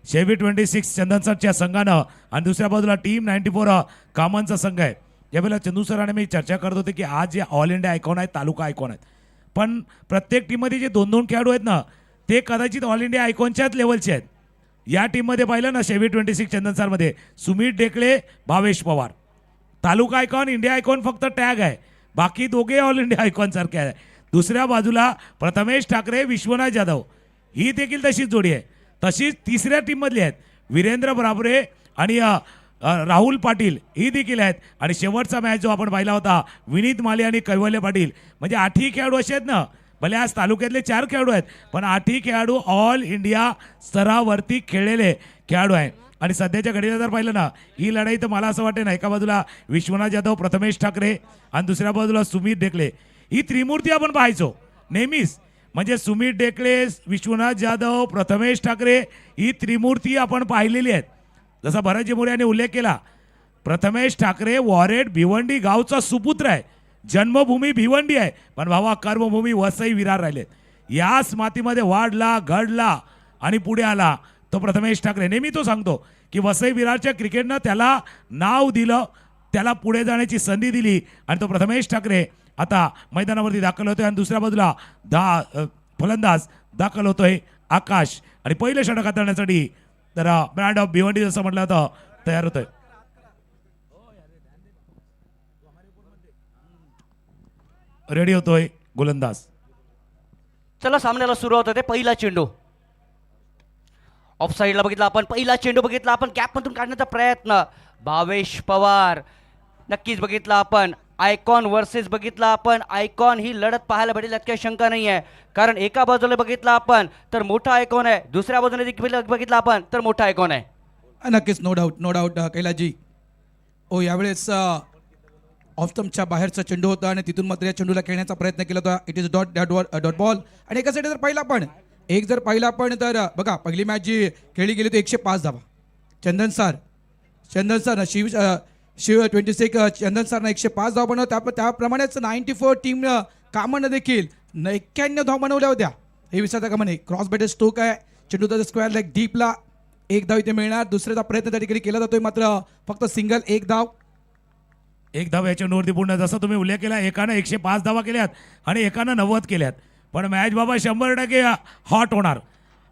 शेवी 26 चंदन सरच्या संघानं आणि दुसऱ्या बाजूला टीम 94 कामांचा संघ आहे. यावेळेला चंदू सर आणि मी चर्चा करत होते की आज जे ऑल इंडिया आयकॉन आहेत, तालुका आयकॉन आहेत, पण प्रत्येक टीममध्ये जे 2-2 खेळाडू आहेत ना, ते कदाचित ऑल इंडिया आयकॉनच्याच लेवलचे आहेत. या टीममध्ये पाहिलं ना, शेवी 26 चंदन सरमध्ये सुमित डेकळे, भावेश पवार. तालुका आयकॉन, इंडिया आयकॉन फक्त टॅग आहे, बाकी दोघे ऑल इंडिया आयकॉन सारखे आहे. दुसऱ्या बाजूला प्रथमेश ठाकरे, विश्वनाथ जाधव ही देखील तशीच जोडी आहे. तशीच तिसऱ्या टीममधली आहेत वीरेंद्र बराबरे आणि राहुल पाटील ही देखील आहेत. आणि शेवटचा मॅच जो आपण पाहिला होता, विनीत माले आणि कैवल्य पाटील, म्हणजे 8ही खेळाडू असे आहेत ना. भले आज तालुक्यातले 4 खेळाडू आहेत, पण 8ही खेळाडू ऑल इंडिया स्तरावरती खेळलेले खेळाडू आहेत. आणि सध्याच्या घडीला जर पाहिलं ना, ही लढाई तर मला असं वाटते ना, एका बाजूला विश्वनाथ जाधव, प्रथमेश ठाकरे आणि दुसऱ्या बाजूला सुमित डेकळे, ही त्रिमूर्ती आपण पाहायचो नेहमीच. म्हणजे सुमित डेकळे, विश्वनाथ जाधव, प्रथमेश ठाकरे ही त्रिमूर्ती आपण पाहिलेली आहेत. जसा भरतजी मोरे यांनी उल्लेख केला, प्रथमेश ठाकरे वॉरेड भिवंडी गावचा सुपुत्र आहे, जन्मभूमी भिवंडी आहे, पण भावा कर्मभूमी वसई विरार राहिलेत. याच मातीमध्ये वाढला, घडला आणि पुढे आला तो प्रथमेश ठाकरे. नेहमी तो सांगतो की वसई विरारच्या क्रिकेटनं त्याला नाव दिलं, त्याला पुढे जाण्याची संधी दिली आणि तो प्रथमेश ठाकरे आता मैदानावरती दाखल होतोय. आणि दुसऱ्या बाजूला फलंदाज दाखल होतोय आकाश. आणि पहिले षटक हाताळण्यासाठी तर ब्रँड ऑफ भिवंडी जसं म्हटलं होतं तयार होतोय. रेडी होतोय गोलंदाज. चला सामन्याला सुरुवात होते. पहिला चेंडू ऑफ साईडला बघितला आपण, पहिला चेंडू बघितला आपण, कॅपमधून काढण्याचा प्रयत्न भावेश पवार. नक्कीच बघितला आपण आयकॉन वर्सेस बघितला आपण, आयकॉन ही लढत पाहायला भेटेल यात काही शंका नाही आहे. कारण एका बाजूला बघितला आपण तर मोठा आयकॉन आहे, दुसऱ्या बाजूने देखील बघितला आपण तर मोठा आयकॉन आहे. नक्कीच, नो डाऊट कैलाजी. ओ यावेळेस ऑफ स्टंपच्या बाहेरचा चेंडू होता आणि तिथून मात्र या चेंडूला खेळण्याचा प्रयत्न केला होता. It is dot ball. आणि एका साईड जर पाहिला आपण तर बघा, पहिली मॅच जी खेळली गेली ती 105 धावा. चंदन सर शिव 26 चंदन सरनं 105 धावा बनवत, त्याप्रमाणेच 94 टीम कामानं देखील 91 धावा बनवल्या होत्या. हे विसरता का म्हणे. क्रॉस बॅटेड स्ट्रोक आहे, चेंडू त्याचा स्क्वेअर लेग डीपला, 1 धाव इथे मिळणार. दुसऱ्याचा प्रयत्न त्या ठिकाणी केला जातोय, मात्र फक्त सिंगल 1 धाव. 1 धाव याच्या नोंदी पूर्ण. जसं तुम्ही उल्लेख केला, एकानं 105 धावा केल्यात आणि एकानं 90 केल्यात. पण मॅच बाबा 100% हॉट होणार,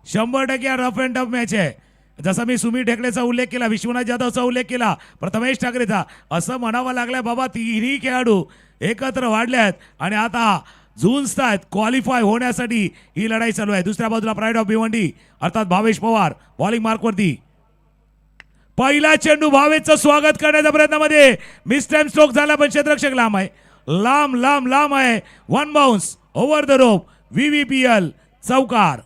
100% रफ अँड टफ मॅच आहे. जसा मी सुमित ढेकळेचा उल्लेख केला, विश्वनाथ जाधवचा उल्लेख केला, प्रथमेश ठाकरेचा, असं म्हणावं लागलंय बाबा, तिन्ही खेळाडू एकत्र वाढल्यात आणि आता झुंजतायत क्वालिफाय होण्यासाठी. ही लढाई चालू आहे. दुसऱ्या बाजूला प्राईड ऑफ भिवंडी अर्थात भावेश पवार बॉलिंग मार्कवरती. पहिला चेंडू भावेशचं स्वागत करण्याच्या प्रयत्नामध्ये मिस टाइम स्ट्रोक झाला, पण क्षेत्ररक्षक लांब आहे, लांब आहे. 1 bounce over the rope, VVPL चौकार.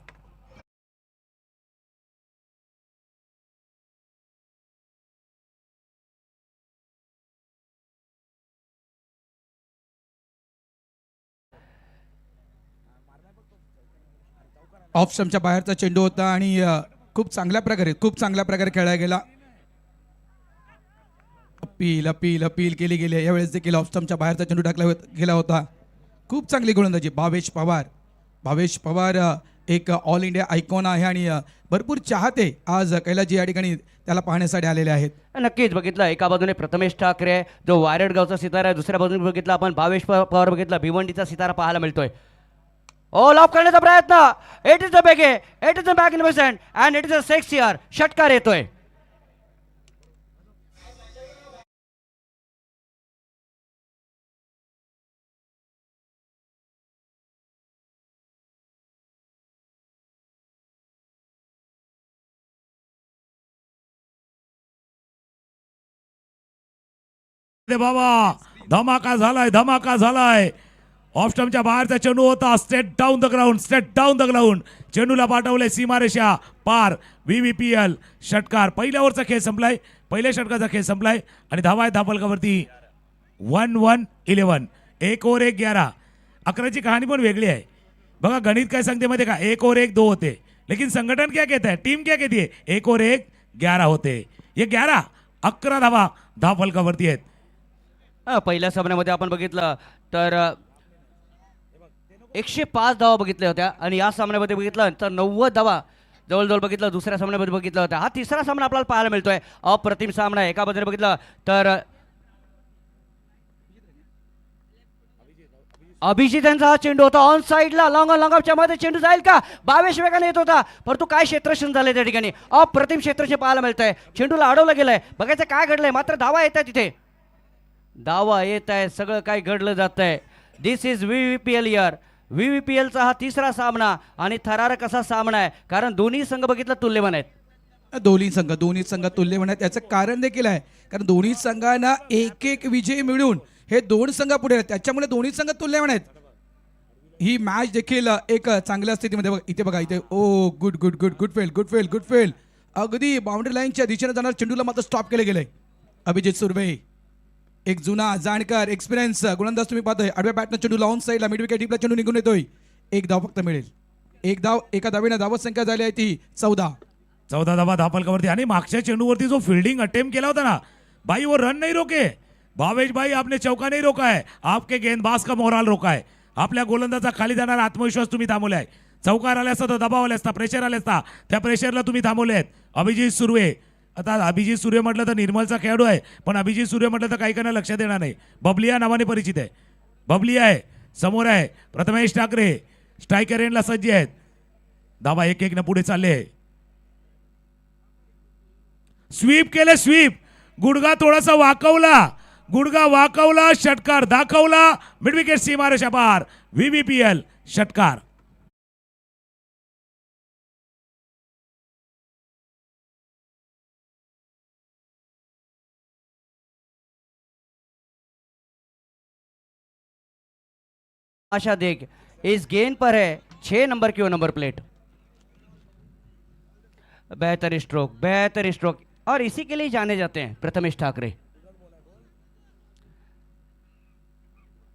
ऑफ स्टंपच्या बाहेरचा चेंडू होता आणि खूप चांगल्या प्रकारे खेळला गेला. अपील केली गेली. यावेळेस देखील ऑफ स्टंपच्या बाहेरचा चेंडू टाकला गेला होता. खूप चांगली गोलंदाजी भावेश पवार एक ऑल इंडिया आयकॉन आहे आणि भरपूर चाहते आज कैलाजी या ठिकाणी त्याला पाहण्यासाठी आलेले आहेत. नक्कीच बघितलं, एका बाजूने प्रथमेश ठाकरे जो वायरड गावचा सितारा आहे, दुसऱ्या बाजूने बघितला आपण भावेश पवार बघितला भिवंडीचा सितारा पाहायला मिळतोय. लॉफ करण्याचा प्रयत्न, it is the back in percent and it is a 6 यार. षटकार येतोय. बाबा धमाका झालाय. ऑफ स्टंपच्या बाहेरचा चेंडू होता, स्ट्रेट डाऊन द ग्राउंड. चेंडूला पाठवले सीमारेषा पार. VVPL षटकार. पहिल्या ओव्हरचा खेळ संपलाय, पहिल्या षटकाचा खेळ संपलाय आणि धावा आहेत धापलकावरती 1-1-11. 1 ओव्हर 1 11. 11ची कहाणी पण वेगळी आहे बघा. गणित काय सांगते मध्ये का, 1 ओव्हर 1 2 होते, लेकिन संगठन क्या कहता है, टीम क्या कहती है, 1 ओव्हर 1 11 होते. ये 11 धावा धापलकावरती आहेत. पहिल्या सामन्यामध्ये आपण बघितलं तर 105 धावा बघितल्या होत्या आणि या सामन्यामध्ये बघितलं तर 90 धावा जवळजवळ बघितलं दुसऱ्या सामन्यामध्ये बघितलं होतं. हा तिसरा सामना आपल्याला पाहायला मिळतोय. अप्रतिम सामना आहे. एका बाजूने बघितलं तर अभिजित यांचा हा चेंडू होता ऑन साईडला लॉंग ऑफच्या मध्ये चेंडू जाईल का? 22 वेगाने येत होता परंतु काय क्षेत्ररक्षण झालंय त्या ठिकाणी. अप्रतिम क्षेत्ररक्षण पाहायला मिळतंय. चेंडूला अडवलं गेलंय. बघायचं काय घडलंय. मात्र धावा येत आहे तिथे. धावा येत आहे. सगळं काय घडलं जात आहे. दिस इज VVPL इयर. VVPLचा हा तिसरा सामना आणि थरारक असा सामना आहे कारण दोन्ही संघ बघितलं तुल्यमान आहेत. दोन्ही संघ तुल्यमान आहेत. त्याचं कारण देखील आहे कारण दोन्ही संघांना एक एक विजय मिळून हे दोन संघ पुढे आहेत. त्याच्यामुळे दोन्ही संघ तुल्यमान आहेत. ही मॅच देखील एक चांगल्या स्थितीमध्ये इथे बघा इथे ओ गुड फेल अगदी बाउंड्री लाईनच्या दिशेने जाणार चेंडूला मात्र स्टॉप केले गेले. अभिजित सुर्वे एक जुना जाणकार एक्सपिरियन्स गोलंदाज तुम्ही पाहतोय. आडव्या बॅटनं चेंडू लावून साईडला मिड विकेट डीपला चेंडू निघून येतोय. एक धाव फक्त मिळेल. एक धाव एका धावेनं धावत संख्या झाली आहे ती 14 धावा धापलकावरती. आणि मागच्या चेंडूवरती जो फिल्डिंग अटेम्प्ट केला होता ना भाई वो रन नहीं रोके. भावेश भाई आपने चौका नहीं रोका है. आपके गेंदबाज का मोराल रोका है. आपल्या गोलंदाजा खाली जाणारा आत्मविश्वास तुम्ही थांबवलाय. चौकार आले असता तर दबाव आले असता प्रेशर आले असता त्या प्रेशरला तुम्ही थांबवले आहेत. अभिजित सुर्वे. आता अभिजित सूर्य म्हटलं तर निर्मलचा खेळाडू आहे पण अभिजित सूर्य म्हटलं तर काही काहींना लक्षात येणार नाही. बबलिया नावाने परिचित आहे. बबलिया आहे समोर आहे. प्रथमेश ठाकरे स्ट्रायकर एंडला सज्ज आहेत. धावा एक एक न पुढे चालले. स्वीप केले स्वीप. गुडगा थोडासा वाकवला षटकार दाखवला. मिड विकेट सीमारेषा पार. VVPL षटकार. आशा देख इस गेंद पर है 6 नंबर की वो नंबर प्लेट. बेहतर स्ट्रोक और इसी के लिए जाने जाते हैं प्रथमेश ठाकरे.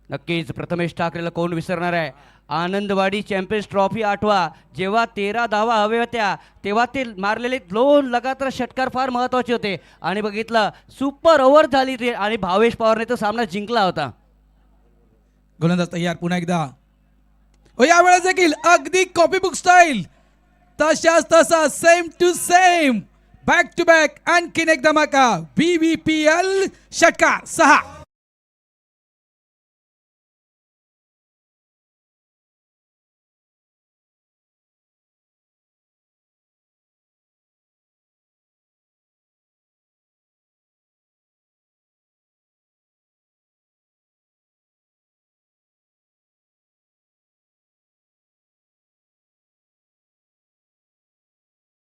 नक्कीच प्रथमेश ठाकरेला कोण विसरणार आहे. आनंदवाडी चॅम्पियन्स ट्रॉफी आठवा जेव्हा 13 धावा हवे होत्या तेव्हा ते मारलेले 2 लगातार षटकार फार महत्वाचे होते आणि बघितलं सुपर ओव्हर झाली ते आणि भावेश पवारने तो सामना जिंकला होता. गोलंदाज तयार पुन्हा एकदा. यावेळेस देखील अगदी कॉपी बुक स्टाईल तशाच तसा same to same back to back आणखीन एक धमाका. VVPL षटकार 6.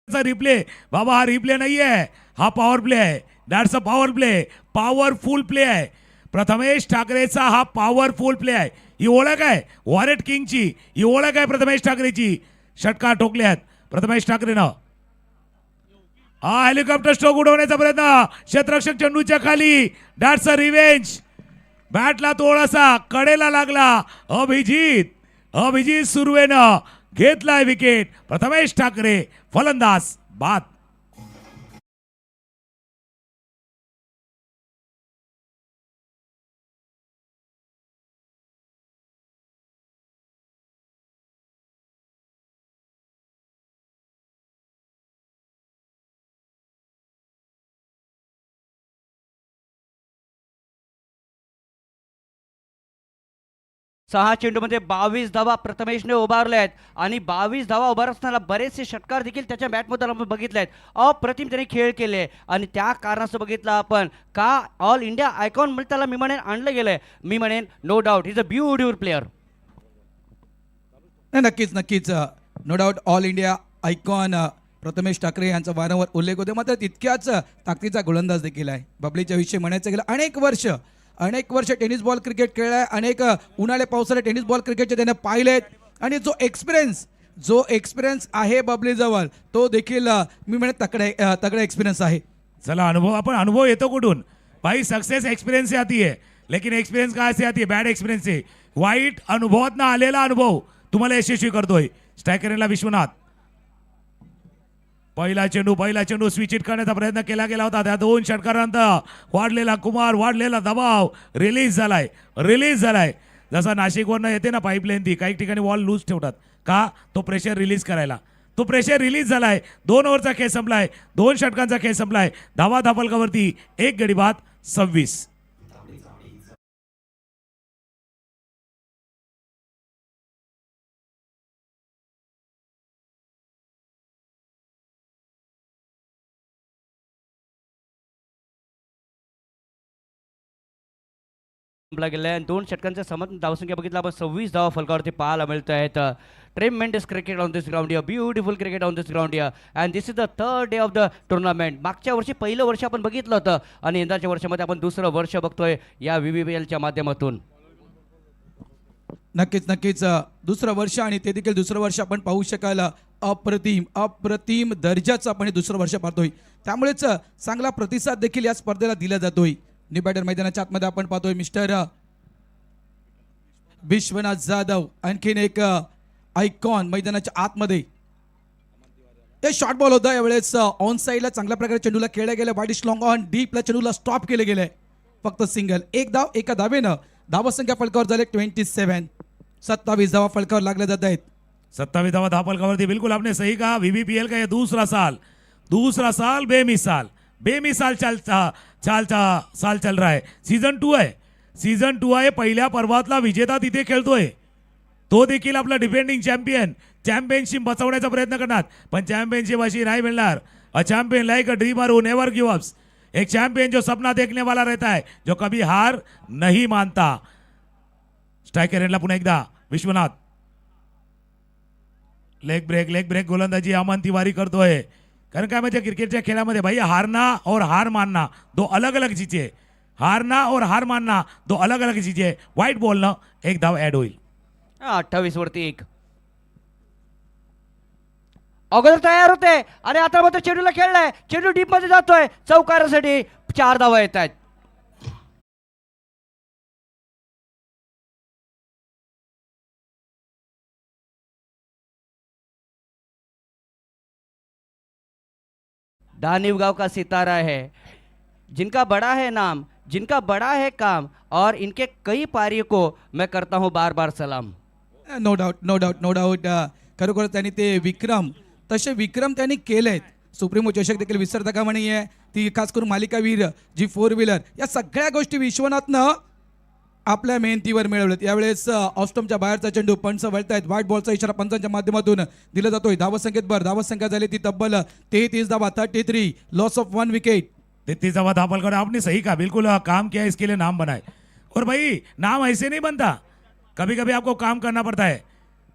रिप्ले बाबा हा रिप्ले नाहीये हा पॉवर प्ले आहे. दॅट्स अ पॉवरफुल प्ले आहे. प्रथमेश ठाकरेचा हा पॉवरफुल प्ले आहे. ही ओळख आहे वॉरेट किंगची. ही ओळख आहे प्रथमेश ठाकरेची. षटकार ठोकले आहेत प्रथमेश ठाकरेनं. हा हेलिकॉप्टर स्ट्रोक उडवण्याचा प्रयत्न क्षेत्ररक्षक चेंडूच्या खाली. That's a revenge. बॅटला थोडासा कडेला लागला. अभिजित सुर्वेनं घेतलाय विकेट. प्रथमेश ठाकरे फलंदाज बाद. सहा चेंडूमध्ये 22 धावा प्रथमेशने उभारल्या आहेत आणि 22 धावा उभार असताना बरेचसे षटकार देखील त्याच्या बॅटमध्ये आपण बघितले आहेत. अप्रतिम त्याने खेळ केले आणि त्या कारणाचं बघितलं आपण का ऑल इंडिया आयकॉन मध्ये त्याला मी म्हणेन आणलं गेलंय. मी म्हणेन no doubt is a beautiful player. नक्कीच no doubt all India icon Prathamesh Thackeray यांचा वारंवार उल्लेख होतो. मात्र तितक्याच ताकदीचा गोलंदाज देखील आहे. बबलीच्या विषयी म्हणायचं गेलं अनेक वर्ष टेनिस बॉल क्रिकेट खेळलाय. अनेक उन्हाळे पावसाळे टेनिस बॉल क्रिकेटचे त्याने पाहिलेत आणि जो एक्सपिरियन्स आहे बबली जवळ तो देखील मी म्हणत तगड़ा एक्सपिरियन्स आहे. चला अनुभव येतो कुठून भाई. सक्सेस एक्सपिरियन्स से आती है लेकिन एक्सपिरियन्स कहाँ से आती है. बॅड एक्सपिरियन्स से. वाईट अनुभवात आलेला अनुभव तुम्हाला यशस्वी करतोय. स्ट्रायकरला विश्वनाथ. पहिला चेंडू स्विच हिट करण्याचा प्रयत्न केला गेला होता. त्या 2 षटकारानंतर वाढलेला कुमार वाढलेला दबाव रिलीज झालाय. जसा नाशिकवरनं येते ना पाईपलाईन ती काही ठिकाणी वॉल लूज ठेवतात का तो प्रेशर रिलीज करायला. तो प्रेशर रिलीज झालाय. 2 ओव्हरचा खेळ संपलाय, 2 षटकांचा खेळ संपलाय. धावा धापलकावरती 1 गडी बाद 26. संपला गेलाय आणि 2 षटकांच्या समान धावसंख्या बघितला आपण 26 धावा फलकावरती पाहायला मिळत आहेत. ट्रेमेंडस cricket on this ground here, beautiful cricket on this ground here and this is the third day of the tournament. मागच्या वर्षी पहिलं वर्ष आपण बघितलं होतं आणि यंदाच्या वर्षामध्ये आपण दुसरं वर्ष बघतोय या VVPLच्या माध्यमातून. नक्कीच दुसरं वर्ष आणि ते देखील दुसरं वर्ष आपण पाहू शकाल. अप्रतिम दर्जाचं आपण हे दुसरं वर्ष पाहतोय. त्यामुळेच चांगला प्रतिसाद देखील या स्पर्धेला दिला जातोय. न्यू बॅटर मैदानाच्या आतमध्ये आपण पाहतोय मिस्टर विश्वनाथ जाधव, आणखीन एक आयकॉन मैदानाच्या आतमध्ये. हे शॉर्ट बॉल होता यावेळेस ऑन साईडला चांगल्या प्रकारे चेंडूला खेळला गेला. वाईड इज लॉंग ऑन डीपला चेंडूला स्टॉप केले गेले. फक्त सिंगल, एक धाव एका धावेनं धावसंख्या फलकावर झाले 27. 27 धावा फलकावर लागल्या जात आहेत. 27 धावा धापलकावरती. बिल्कुल आपने सही कहा. VVPL का ये दूसरा साल बेमिसाल साल चल रहा है. सीझन 2 आहे. पहिल्या पर्वातला विजेता तिथे खेळतोय. तो देखील आपला डिफेंडिंग चॅम्पियनशिप बचवण्याचा प्रयत्न करणार, पण चॅम्पियनशिप अशी नाही मिळणार. A champion like a dreamer who never give ups. एक चैंपियन जो सपना देखने वाला रहता है, जो कभी हार नहीं मानता. स्ट्रायकर एंडला पुन्हा एकदा विश्वनाथ. लेग ब्रेक गोलंदाजी अमन तिवारी करतोय. कारण काय म्हणजे क्रिकेटच्या खेळामध्ये भाई हारना और हार मानना दो अलग अलग चीजें. हारना और हार मानना दो अलग अलग चीजें. व्हाईट बॉलनं एक धाव ऍड होईल. 28 वरती 1. अगोदर तयार होते आणि आता मात्र चेंडूला खेळलाय. चेंडू डीप मध्ये जातोय. चौकारासाठी 4 धावा येत आहेत. दानिव गांव का सितारा है, जिनका बड़ा है नाम, जिनका बड़ा है काम और इनके कई पारियों को मैं करता हूं बार बार सलाम. नो डाऊट खरोखर त्यांनी ते तसे विक्रम त्यांनी केलेत. सुप्रीमो चषक देखील विसरता कामा नये. ती खास करून मालिकावीर जी 4 व्हीलर या सगळ्या गोष्टी विश्वनाथनं आपल्या मेहनतीवर मिळवलेत. यावेळेस ऑस्टमच्या बाहेरचा चेंडू पंच वळतायत. व्हाईट बॉलचा इशारा पंचांच्या माध्यमातून दिला जातोय. धावसंख्येत धावसंख्या झाली ती तब्बल 33 धावा 33. Loss of 1 wicket. 33 धावा धापलकर. आपने सही कहा. बिल्कुल काम किया, इसके लिए नाम बनाए. और भाई नाम ऐसे नहीं बनता. कभी कभी आपको काम करना पड़ता है.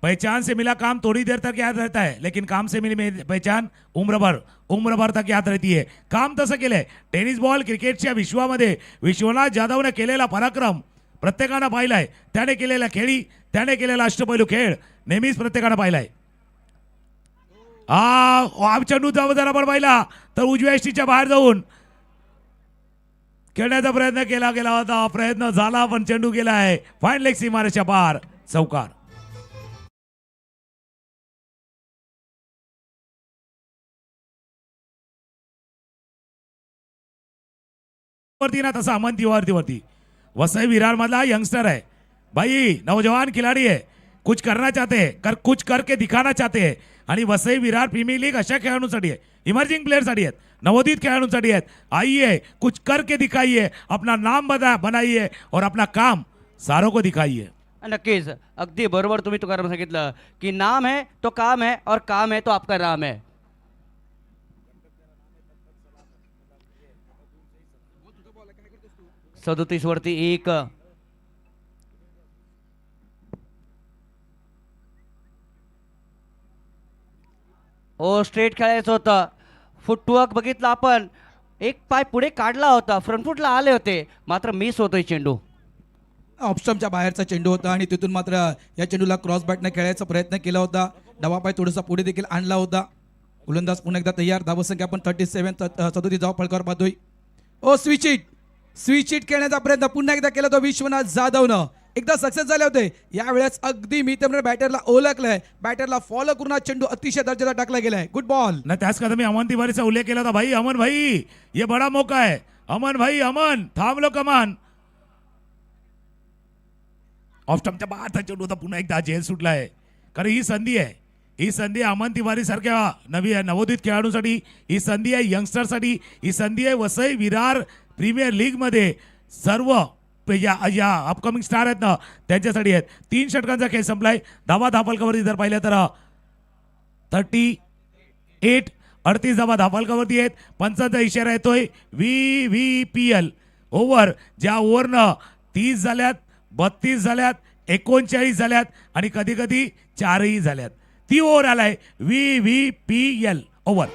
पहचान से मिला काम थोड़ी देर तक याद रहता है, लेकिन काम से मिली पहचान उम्र भर तक याद रहती है. काम तसं केलंय. टेनिस बॉल क्रिकेटच्या विश्वामध्ये विश्वनाथ जाधवने केलेला पराक्रम प्रत्येकानं पाहिलाय. त्याने केलेला खेळी, त्याने केलेला अष्टपैलू खेळ नेहमीच प्रत्येकानं पाहिलाय. चेंडू जरा पण पाहिला तर उजव्या एसटीच्या बाहेर जाऊन खेळण्याचा प्रयत्न केला गेला होता. प्रयत्न झाला पण चेंडू गेला आहे फाईन लेग सीमारेषा पार. चौकार. वरती ना तसा अमन तिवारी वसई विरार मधला यंगस्टर है भाई. नौजवान खिलाड़ी है. कुछ करना चाहते हैं, कुछ करके दिखाना चाहते हैं. आणि वसई विरार प्रीमियर लीग अशा खेळाडूंसाठी आहे. इमर्जिंग प्लेयरसाठी आहेत, नवोदित खेळाडूंसाठी आहेत. आइए कुछ करके दिखाइए, अपना नाम बनाइए और अपना काम सारों को दिखाइए. नक्कीच अगदी बरोबर तुम्ही तुकाराम सांगितलं की नाम है तो काम है और काम है तो आपका नाम है. सदोतीस वरती 1. स्ट्रेट खेळायचं होतं. फुटवर्क बघितलं आपण. एक पाय पुढे काढला होता, फ्रंट फुटला आले होते, मात्र मिस होतोय चेंडू. ऑप्स्टमच्या बाहेरचा चेंडू होता आणि तिथून मात्र या चेंडूला क्रॉस बॅटने खेळायचा प्रयत्न केला होता. डावा पाय थोडासा पुढे देखील आणला होता. गोलंदाज पुन्हा एकदा तयार. धावसंख्या आपण 37 37 धाव फलकावर पाहतोय. स्विच हिट खेळण्याचा प्रयत्न पुन्हा एकदा केला तो विश्वनाथ जाधवनं. एकदा सक्सेस झाले होते. यावेळेस अगदी मी तर बॅटरला ओळखलंय. बॅटरला फॉलो करून चेंडू अतिशय दर्जाचा टाकला गेलाय. Good ball. ना त्याच का मी अमन तिवारीचा उल्लेख केला होता. भाई अमन भाई ये बड़ा मौका है. अमन भाई अमन थांब लो कमान. ऑफ स्टंपच्या बाहेरचा चेंडू होता. पुन्हा एकदा जेल सुटलाय. कारण ही संधी आहे. ही संधी अमन तिवारी सारख्या नवोदित खेळाडूंसाठी, ही संधी आहे यंगस्टरसाठी, ही संधी आहे वसई विरार प्रीमियर लीगमध्ये सर्व या अपकमिंग स्टार आहेत ना त्यांच्यासाठी आहेत. 3 षटकांचा खेळ संपलाय. धावा धापलकावरती जर पाहिलं तर 38 38 धावा धापलकावरती आहेत. पंचांचा इशारा येतोय VVPL ओव्हर, ज्या ओव्हरनं 30 झाल्यात, 32 झाल्यात, 39 झाल्यात आणि कधी कधी 4ही झाल्यात. ती ओव्हर आलाय VVPL ओव्हर.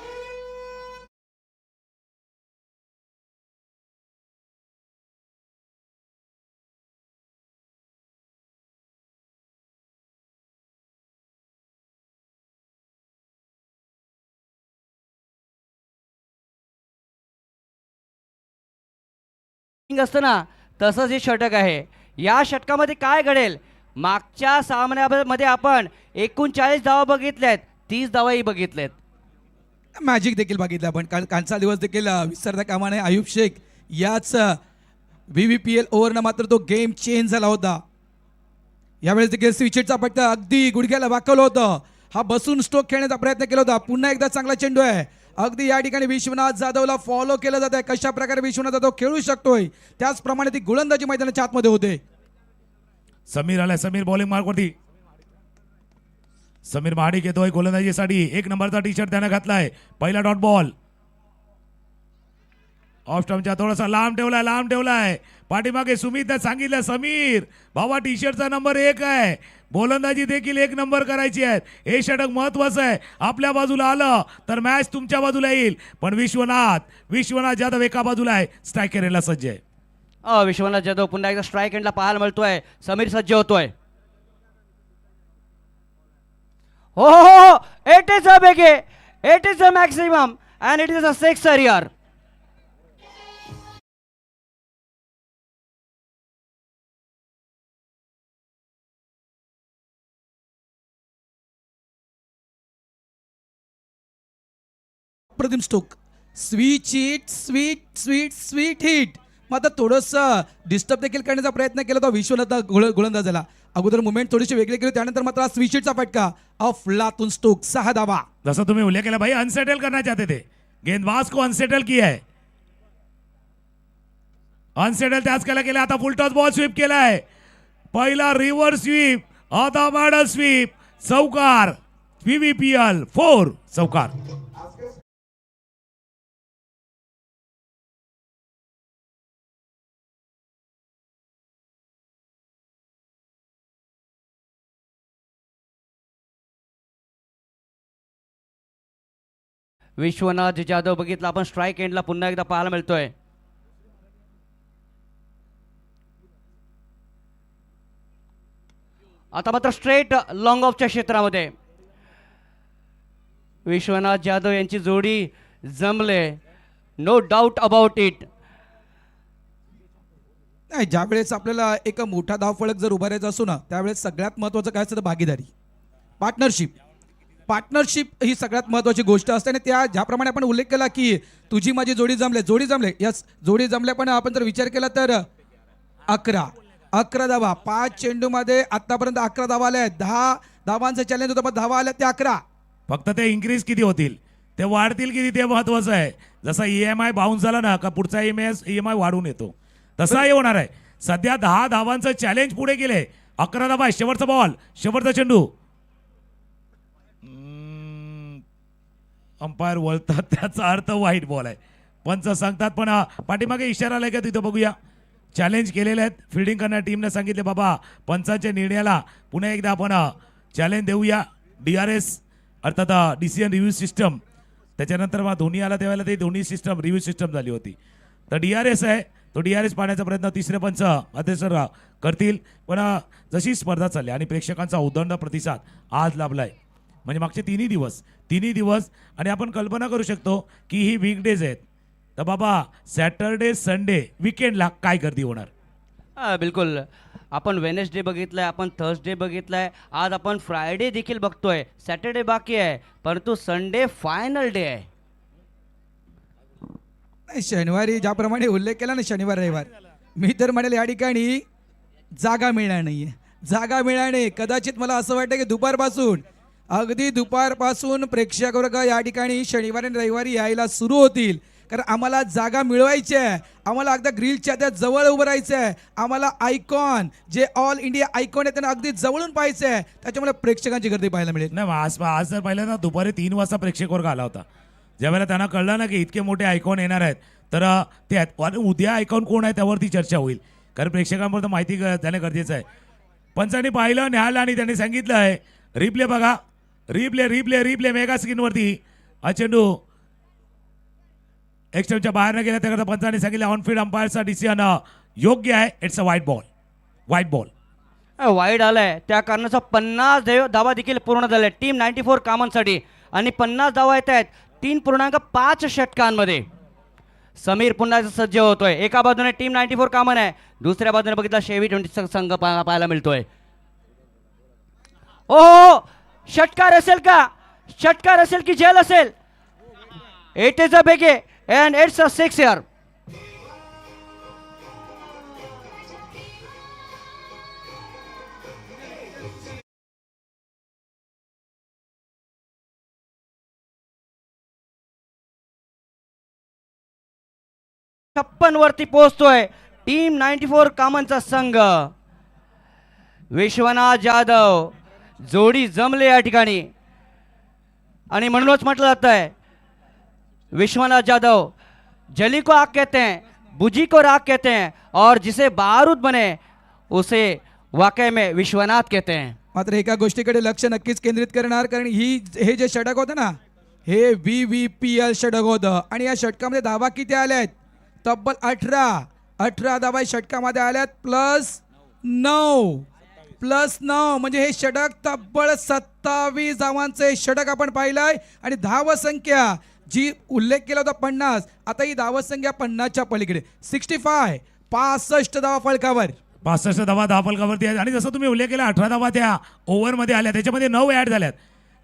असतं ना तसंच हे षटक आहे. या षटकामध्ये काय घडेल? मागच्या सामन्यामध्ये आपण 39 धावा बघितल्यात, 30 धावाही बघितल्यात. मॅजिक देखील बघितलं आपण. कालचा दिवस देखील विसरता कामा नये. आयुब शेख याच VVPL ओव्हरनं मात्र तो गेम चेंज झाला होता. यावेळेस देखील स्विचेटचा फटका अगदी गुडघ्याला वाकवलं होतं. हा बसून स्ट्रोक खेळण्याचा प्रयत्न केला होता. पुन्हा एकदा चांगला चेंडू आहे. अगदी या ठिकाणी विश्वनाथ जाधवला फॉलो केलं जात आहे. कशा प्रकारे विश्वनाथ जाधव खेळू शकतोय त्याचप्रमाणे ती गोलंदाजी मैदानाच्या आतमध्ये होते. समीर आलाय. समीर बॉलिंग मार्कवरती. समीर महाडिक येतोय गोलंदाजीसाठी. 1 नंबरचा टी शर्ट त्यानं घातलाय. पहिला डॉट बॉल ऑफ स्टंपच्या थोडासा लांब ठेवलाय. पाठीमागे सुमितने सांगितलं समीर भावा टी शर्टचा नंबर 1 आहे. गोलंदाजी देखील 1 नंबर करायची आहे. हे षटक महत्वाचं आहे. आपल्या बाजूला आलं तर मॅच तुमच्या बाजूला येईल. पण विश्वनाथ जाधव एका बाजूला आहे. स्ट्राईक करायला सज्ज आहे. विश्वनाथ जाधव पुन्हा एकदा स्ट्राईक एंडला पाहायला मिळतोय. समीर सज्ज होतोय. हो, it is a biggie, it is a maximum and it is a 6 यार. अप्रतिम स्ट्रोक. Sweet hit. मात्र थोडंसं डिस्टर्ब देखील करण्याचा प्रयत्न केला होता विश्वनाथ गोलंदाजाला. अगोदर मुवमेंट थोडीशी वेगळी केली, त्यानंतर मात्र स्वीट हिटचा फटका अफलातून स्ट्रोक. 6 धावा. जसं तुम्ही उल्लेख केला भाई अनसेटल करना चाहते थे, गेंदबाज को अनसेटल किया है. अनसेटल त्याच केला. आता फुल टॉस बॉल स्वीप केलाय. पहिला रिव्हर्स स्वीप, आता मॅडल स्वीप, चौकार. VVPL 4 चौकार. विश्वनाथ जाधव बघितलं आपण स्ट्राईक एंडला पुन्हा एकदा पाहायला मिळतोय. आता मात्र स्ट्रेट लॉंग ऑफच्या क्षेत्रामध्ये विश्वनाथ जाधव यांची जोडी जमले. No doubt about it. नाही, ज्यावेळेस आपल्याला एक मोठा धावफलक जर उभारायचा असो ना, त्यावेळेस सगळ्यात महत्त्वाचं काय असतं? भागीदारी, पार्टनरशिप ही सगळ्यात महत्त्वाची गोष्ट असते. आणि त्या ज्याप्रमाणे आपण उल्लेख केला की तुझी माझी जोडी जमले, यस जोडी जमले. पण आपण जर विचार केला तर 11 धावा 5 चेंडूमध्ये आतापर्यंत 11 धावा आल्या आहेत. 10 धावांचं चॅलेंज होतं, पण धावा आल्या त्या 11. फक्त ते इन्क्रीज किती होतील, ते वाढतील किती, ते महत्वाचं आहे. जसा EMI बाउन्स झाला ना का पुढचा EMI वाढून येतो, तसा हे होणार आहे. सध्या 10 धावांचं चॅलेंज पुढे गेले. 11 धावा. शेवटचा बॉल, शेवटचा चेंडू. अंपायर वळतात, त्याचा अर्थ वाईट बॉल आहे. पंच सांगतात, पण पाठीमागे इशारा आलाय का तिथं बघूया. चॅलेंज केलेले आहेत. फिल्डिंग करणाऱ्या टीमने सांगितले बाबा पंचांच्या निर्णयाला पुन्हा एकदा आपण चॅलेंज देऊया. DRS अर्थात डिसिजन रिव्ह्यू सिस्टम. त्याच्यानंतर मग धोनी आला त्यावेळेला ते धोनी सिस्टम रिव्ह्यू सिस्टम झाली होती. तर DRS आहे, तो DRS पाहण्याचा प्रयत्न तिसरे पंच अध्यसर करतील. पण जशी स्पर्धा चालली आणि प्रेक्षकांचा उदंड प्रतिसाद आज लाभलाय, म्हणजे मागचे तिन्ही दिवस आणि आपण कल्पना करू शकतो की ही वीकडेज आहेत. तर बाबा सॅटरडे संडे विकेंडला काय गर्दी होणार. बिलकुल. आपण वेनेसडे बघितलाय, आपण थर्सडे बघितलाय, आज आपण फ्रायडे देखील बघतोय. सॅटरडे बाकी आहे, परंतु संडे फायनल डे आहे. नाही, शनिवारी ज्याप्रमाणे उल्लेख केला ना, शनिवार रविवार, मी तर म्हणेल या ठिकाणी जागा मिळणार नाही. कदाचित मला असं वाटतं की दुपारपासून अगदी दुपारपासून प्रेक्षक वर्ग या ठिकाणी शनिवारी आणि रविवारी यायला सुरू होतील, कारण आम्हाला जागा मिळवायची आहे, आम्हाला अगदी ग्रिलच्या त्या जवळ उभं राहायचं आहे, आम्हाला आयकॉन जे ऑल इंडिया आयकॉन आहे त्यांना अगदी जवळून पाहायचं आहे, त्याच्यामुळे प्रेक्षकांची गर्दी पाहायला मिळेल. नाही आज जर पाहिलं ना दुपारी 3 वाजता प्रेक्षक वर्ग आला होता. ज्यावेळेला त्यांना कळलं ना की इतके मोठे आयकॉन येणार आहेत तर ते आणि उद्या आयकॉन कोण आहे त्यावरती चर्चा होईल, कारण प्रेक्षकांपर्यंत माहिती देणं गरजेचं आहे. पंचांनी पाहिलं न्याहाळलं आणि त्यांनी सांगितलं आहे रिप्ले बघा, रिप्ले रिप्ले रिप्ले मेगा स्क्रीनवरती हा चेंडू एक्स्ट्रीमच्या बाहेर न गेला त्याकरता पंचांनी सांगितलं ऑनफील्ड अंपायरचा डिसिजन योग्य आहे. It's a white ball. White ball wide आलाय त्या कारणाचा 50 धावा देखील पूर्ण झाले टीम 94 कामांसाठी आणि 50 धावा येत आहेत 3.5 षटकांमध्ये. समीर पुन्हा सज्ज होतोय. एका बाजूने टीम 94 कामन आहे, दुसऱ्या बाजूने बघितला शेवी 20 संघ पाहायला मिळतोय. ओ षटकार असेल का? षटकार असेल की जेल असेल? It is a biggie and it's a 6 यार. वरती पोहोचतोय टीम 94 कामांचा संघ. विश्वनाथ जाधव जोडी जमले या ठिकाणी आणि म्हणूनच म्हटलं जात आहे विश्वनाथ जाधव जली को आग कहते हैं, बुझी को राग कहते हैं और जिसे बारूद बने उसे वाकई में विश्वनाथ कहते हैं. मात्र एका गोष्टीकडे लक्ष नक्कीच केंद्रित करणार, कारण हे जे षटक होतं ना हे VVPL षटक होतं आणि या षटकामध्ये धावा किती आल्या आहेत? तब्बल 18 धावा षटकामध्ये आल्यात प्लस 9 म्हणजे हे षटक तब्बल 27 धावांचे षटक आपण पाहिलंय. आणि धाव संख्या जी उल्लेख केला होता 50, आता ही धाव संख्या 50च्या पलीकडे 65 धावा फलकावर. 65 धावा फलकावरती आहेत आणि जसं तुम्ही उल्लेख केला 18 धावा त्या ओव्हरमध्ये आल्या, त्याच्यामध्ये 9 ॲड झाल्यात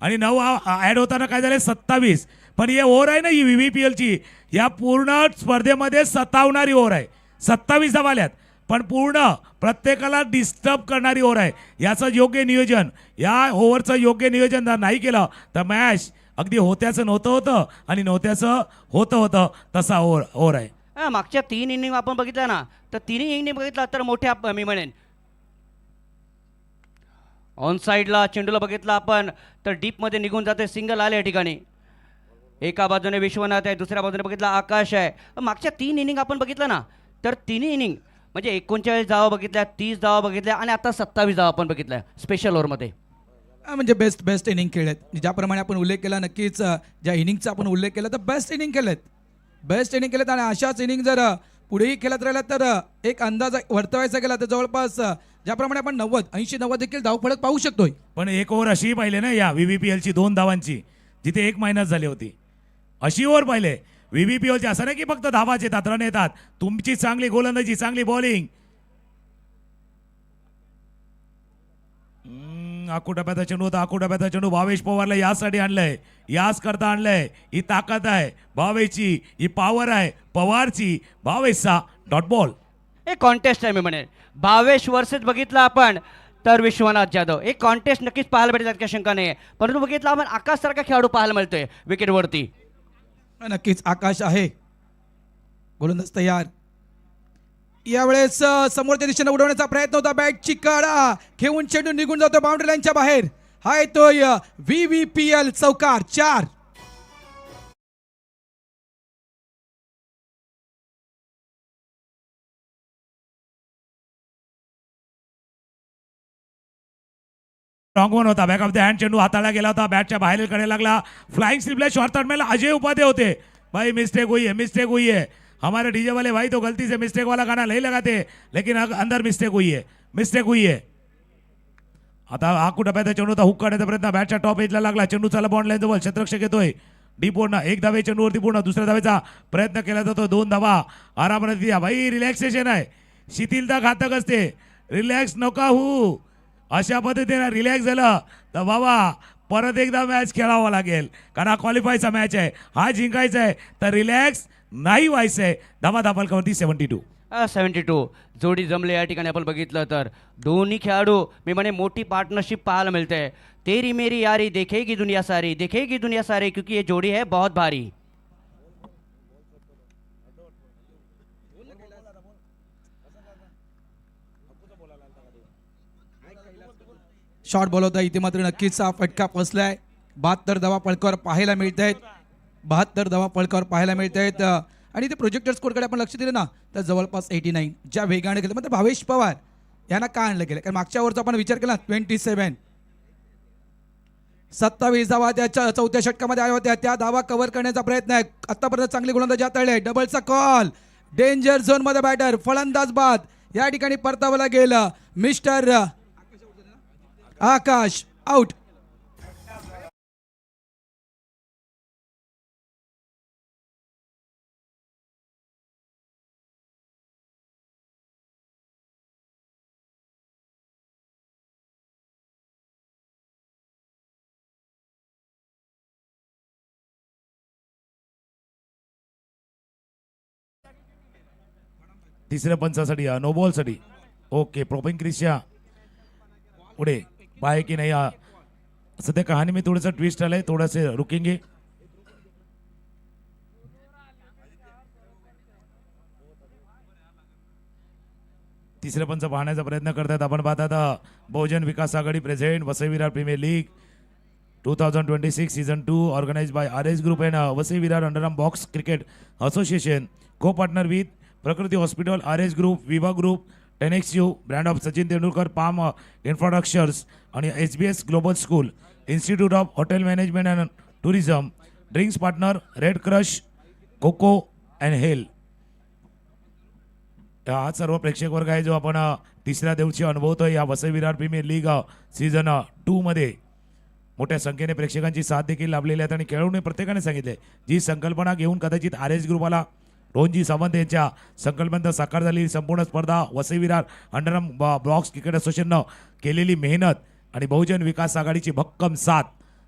आणि 9 ॲड होताना काय झाले 27. पण हे ओव्हर आहे ना ही VVPLची या पूर्ण स्पर्धेमध्ये सतावणारी ओव्हर आहे. 27 धावा आल्यात पण पूर्ण प्रत्येकाला डिस्टर्ब करणारी ओव्हर आहे. याचं योग्य नियोजन, या ओव्हरचं योग्य नियोजन जर नाही केलं तर मॅच अगदी होत्याचं होतं आणि नव्हत्याचं होतं तसा ओव्हर आहे. मागच्या 3 इनिंग आपण बघितल्या ना तर तिन्ही इनिंग बघितला तर मोठ्या मी म्हणेन ऑन साईडला चेंडूला बघितला आपण तर डीपमध्ये निघून जाते, सिंगल आले या ठिकाणी. एका बाजूने विश्वनाथ आहे, दुसऱ्या बाजूने बघितला आकाश आहे. मागच्या 3 इनिंग आपण बघितलं ना तर तिन्ही इनिंग म्हणजे 39 धावा बघितल्या, 30 धावा बघितल्या आणि आता 27 धावा आपण बघितल्या स्पेशल ओव्हरमध्ये. म्हणजे बेस्ट इनिंग खेळलेत. ज्याप्रमाणे आपण उल्लेख केला नक्कीच ज्या इनिंगचा आपण उल्लेख केला तर बेस्ट इनिंग केलेत आणि अशाच इनिंग जर पुढेही खेळत राहिला तर एक अंदाज वर्तवायचा गेला तर जवळपास ज्याप्रमाणे आपण 90 देखील धाव फलक पाहू शकतोय. पण एक ओव्हर अशी पाहिले ना या VVPLची 2 धावांची जिथे 1 मायनस झाली होती, अशी ओव्हर पाहिले VVPLची. असं नाही की फक्त धावाच येतात, रन येतात. तुमची चांगली गोलंदाजी, चांगली बॉलिंग. आकुटप्याचा चेंडू होता, आकुटप्याचा चेंडू भावेश पवारला यासाठी आणलंय, याच करता आणलंय. ही ताकद आहे भावेशची, ही पॉवर आहे पवारची. भावेशचा डॉट बॉल. एक कॉन्टेस्ट आहे मी म्हणेन भावेश वर्सेस बघितला आपण तर विश्वनाथ जाधव. एक कॉन्टेस्ट नक्कीच पाहायला भेटेल त्यात काही शंका नाही आहे. परंतु बघितला आपण आकाश सारखा खेळाडू पाहायला मिळतोय विकेटवरती. नक्कीच आकाश आहे, गोलंदाज तयार. यावेळेस समोरच्या दिशेने उडवण्याचा प्रयत्न होता, बॅटची काढा घेऊन चेंडू निघून जातो बाउंड्री लाईनच्या बाहेर. हा येतोय VVPL चौकार 4. रॉंग वन होता, बॅक ऑफ द हँड चेंडू हाताला गेला होता, बॅटच्या बाहेर कडे लागला. फ्लाइंग स्लिपला शॉर्ट थर्ड में अजय उपाध्याय होते. भाई मिस्टेक हुई है हमारे डीजे वाले भाई, तो गलती से मिस्टेक वाला गाना नहीं लगाते लेकिन अंदर मिस्टेक हुई है. आता आकुटप्याचा चेंडू होता, हुक काढण्याचा प्रयत्न बॅटच्या टॉप एजला लागला. चेंडू चला बॉन्ड लाईन जवळ, क्षेत्ररक्षक येतोय डी पूर्ण. 1 धावे चेंडूवरती पूर्ण, दुसऱ्या धावेचा प्रयत्न केला जातो. 2 धावा आरामात द्या. भाई रिलॅक्सेशन आहे, शिथिलता घातक असते. रिलॅक्स नका होऊ. अशा पद्धतीने रिलॅक्स झालं तर बाबा परत एकदा मॅच खेळावा लागेल, कारण हा क्वालिफायचा मॅच आहे, हा जिंकायचा आहे तर रिलॅक्स नाही व्हायचंय. धावा फलकावरती 72. 72 जोडी जमले या ठिकाणी आपण बघितलं तर दोन्ही खेळाडू मी म्हणे मोठी पार्टनरशिप पाहायला मिळते. तेरी मेरी यारी देखेगी दुनिया सारी, देखेगी दुनिया सारी, क्योंकि ये जोड़ी है बहुत भारी. शॉट बॉल होता इथे मात्र नक्कीच हा फटका फसलाय. 72 धावा पळकावर पाहायला मिळत आहेत. 72 धावा पळकावर पाहायला मिळत आहेत. आणि ते प्रोजेक्टर स्कोरकडे आपण लक्ष दिलं ना तर जवळपास 89 ज्या वेगाने गेलं. मात्र भावेश पवार यांना का आणलं गेलं, कारण मागच्या ओव्हरचा आपण विचार केला 27 धावा त्याच्या चौथ्या षटकामध्ये आल्या होत्या. त्या धावा कव्हर करण्याचा प्रयत्न आहे. आतापर्यंत चांगली गोलंदाजी हाताळले. डबलचा कॉल, डेंजर झोन मध्ये बॅटर, फलंदाज बाद या ठिकाणी परतावला गेलं. मिस्टर आकाश आउट. तिसऱ्या पंचासाठी नो बॉलसाठी ओके. प्रोपिंग क्रिसच्या पुढे पाय की नाही सध्या कहाणी में थोडंसं ट्विस्ट आलंय, थोडंसं रुकेंगे. तिसरे पंच पाहण्याचा प्रयत्न करतात. आपण पाहतात Bahujan Vikas Aghadi present Vasai Virar premier league 2026 season 2 organised by RS group and Vasai Virar underarm box cricket association, co partner with Prakruti hospital, RS group, Viva group, 10XU, brand of Sachin Tendulkar, palm infrastructures आणि SBS global school, institute of hotel management and tourism, drinks partner red crush, coco and hale. हा सर्व प्रेक्षक वर्ग आहे जो आपण तिसऱ्या दिवशी अनुभवतोय या Vasai Virar premier league season 2 मध्ये. मोठ्या संख्येने प्रेक्षकांची साथ देखील लाभलेली आहेत आणि खेळाडूंनी प्रत्येकाने सांगितले जी संकल्पना घेऊन कदाचित RS ग्रुपाला रोहनजी सावंत यांच्या संकल्पनेत साकार झालेली संपूर्ण स्पर्धा, Vasai Virar underarm box cricket असोसिएशननं केलेली मेहनत आणि बहुजन विकास आघाडीची भक्कम साथ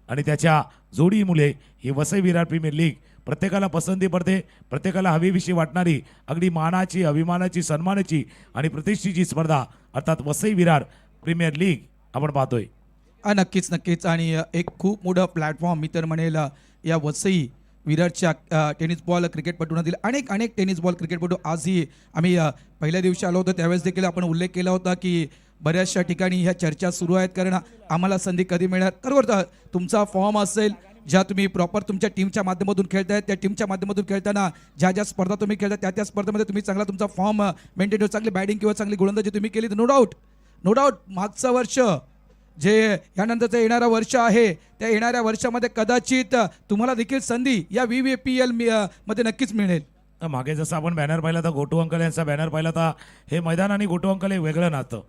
आणि त्याच्या जोडीमुळे ही वसई विरार प्रीमियर लीग प्रत्येकाला पसंती पडते. प्रत्येकाला हवीविषयी वाटणारी अगदी मानाची, अभिमानाची, सन्मानाची आणि प्रतिष्ठेची स्पर्धा अर्थात वसई विरार प्रीमियर लीग आपण पाहतोय. नक्कीच नक्कीच. आणि एक खूप मोठं प्लॅटफॉर्म मी तर म्हणेल या वसई विरारच्या टेनिस बॉल क्रिकेटपटूंना अनेक अनेक टेनिस बॉल क्रिकेटपटू आजही आम्ही पहिल्या दिवशी आलो होतो त्यावेळेस देखील आपण उल्लेख केला होता की बऱ्याचशा ठिकाणी ह्या चर्चा सुरू आहेत, कारण आम्हाला संधी कधी मिळणार. बरोबर तुमचा फॉर्म असेल, ज्या तुम्ही प्रॉपर तुमच्या टीमच्या माध्यमातून खेळताय, त्या टीमच्या माध्यमातून खेळताना ज्या ज्या स्पर्धा तुम्ही खेळता त्या त्या स्पर्धेमध्ये तुम्ही चांगला तुमचा फॉर्म मेंटेन, चांगली बॅटिंग किंवा चांगली गोलंदाजी तुम्ही केली, नो डाऊट मागचं वर्ष जे यानंतरचं येणारं वर्ष आहे त्या येणाऱ्या वर्षामध्ये कदाचित तुम्हाला देखील संधी या VVPL मध्ये नक्कीच मिळेल. मागे जसं आपण बॅनर पाहिला तर गोटू अंकल यांचा बॅनर पाहिला तर हे मैदान आणि गोटू अंकल हे वेगळं नातं.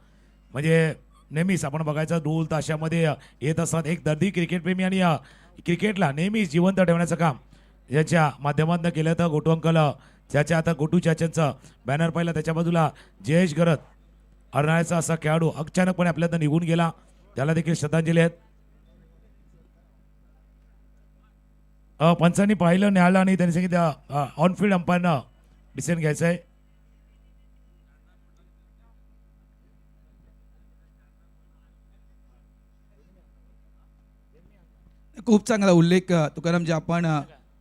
म्हणजे नेहमीच आपण बघायचं ढोल ताशामध्ये येत असतात. एक दर्दी क्रिकेटप्रेमी आणि क्रिकेटला नेहमीच जिवंत ठेवण्याचं काम याच्या माध्यमातून केलं तर गोटू अंकल ज्याच्या आता गोटू चाच्यांचं बॅनर पाहिला त्याच्या बाजूला जयेश गरत अर्नाळ्याचा असा खेळाडू अचानकपणे आपल्यातनं निघून गेला, त्याला देखील श्रद्धांजली आहेत. पंचांनी पाहिलं, न्यायालय आणि त्यांनी सांगितलं ऑनफिल्ड अंपायरनं डिसिजन घ्यायचं आहे. खूप चांगला उल्लेख तुकाराम जे आपण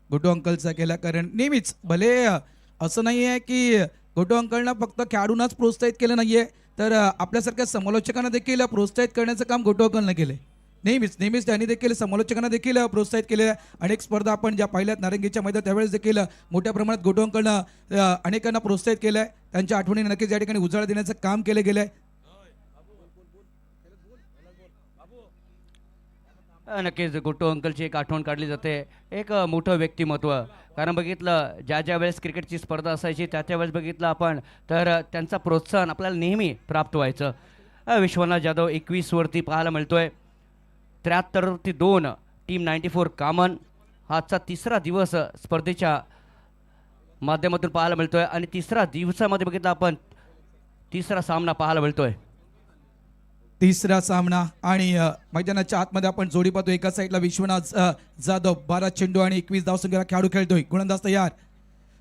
गोटू अंकलचा केला, कारण नेहमीच भले असं नाही आहे की गोटू अंकलनं फक्त खेळाडूंनाच प्रोत्साहित केलं नाहीये तर आपल्यासारख्या समालोचकांना देखील प्रोत्साहित करण्याचं काम गोटू अंकलनं केलंय. नेहमीच त्यांनी देखील समालोचकांना देखील प्रोत्साहित केले. अनेक स्पर्धा आपण ज्या पाहिल्यात नारंगीच्या मैदानात त्यावेळेस देखील मोठ्या प्रमाणात गोटू अंकलनं अनेकांना प्रोत्साहित केलंय. त्यांच्या आठवणी नक्कीच या ठिकाणी उजाळा देण्याचं काम केलं गेलंय. नक्कीच गोटू अंकलची एक आठवण काढली जाते, एक मोठं व्यक्तिमत्व. कारण बघितलं ज्या ज्या वेळेस क्रिकेटची स्पर्धा असायची त्या त्यावेळेस बघितलं आपण तर त्यांचा प्रोत्साहन आपल्याला नेहमी प्राप्त व्हायचं. विश्वनाथ जाधव 21 वरती पाहायला मिळतोय, 73 वरती 2 टीम 94 कामन. आजचा तिसरा दिवस स्पर्धेच्या माध्यमातून पाहायला मिळतोय आणि तिसरा दिवसामध्ये बघितलं आपण तिसरा सामना पाहायला मिळतोय. तिसरा सामना आणि मैदानाच्या आतमध्ये आपण जोडी पाहतो. एका साईडला विश्वनाथ जाधव 12 चेंडू आणि 21 धावसंख्येला खेळाडू खेळतोय. गोलंदाज तयार,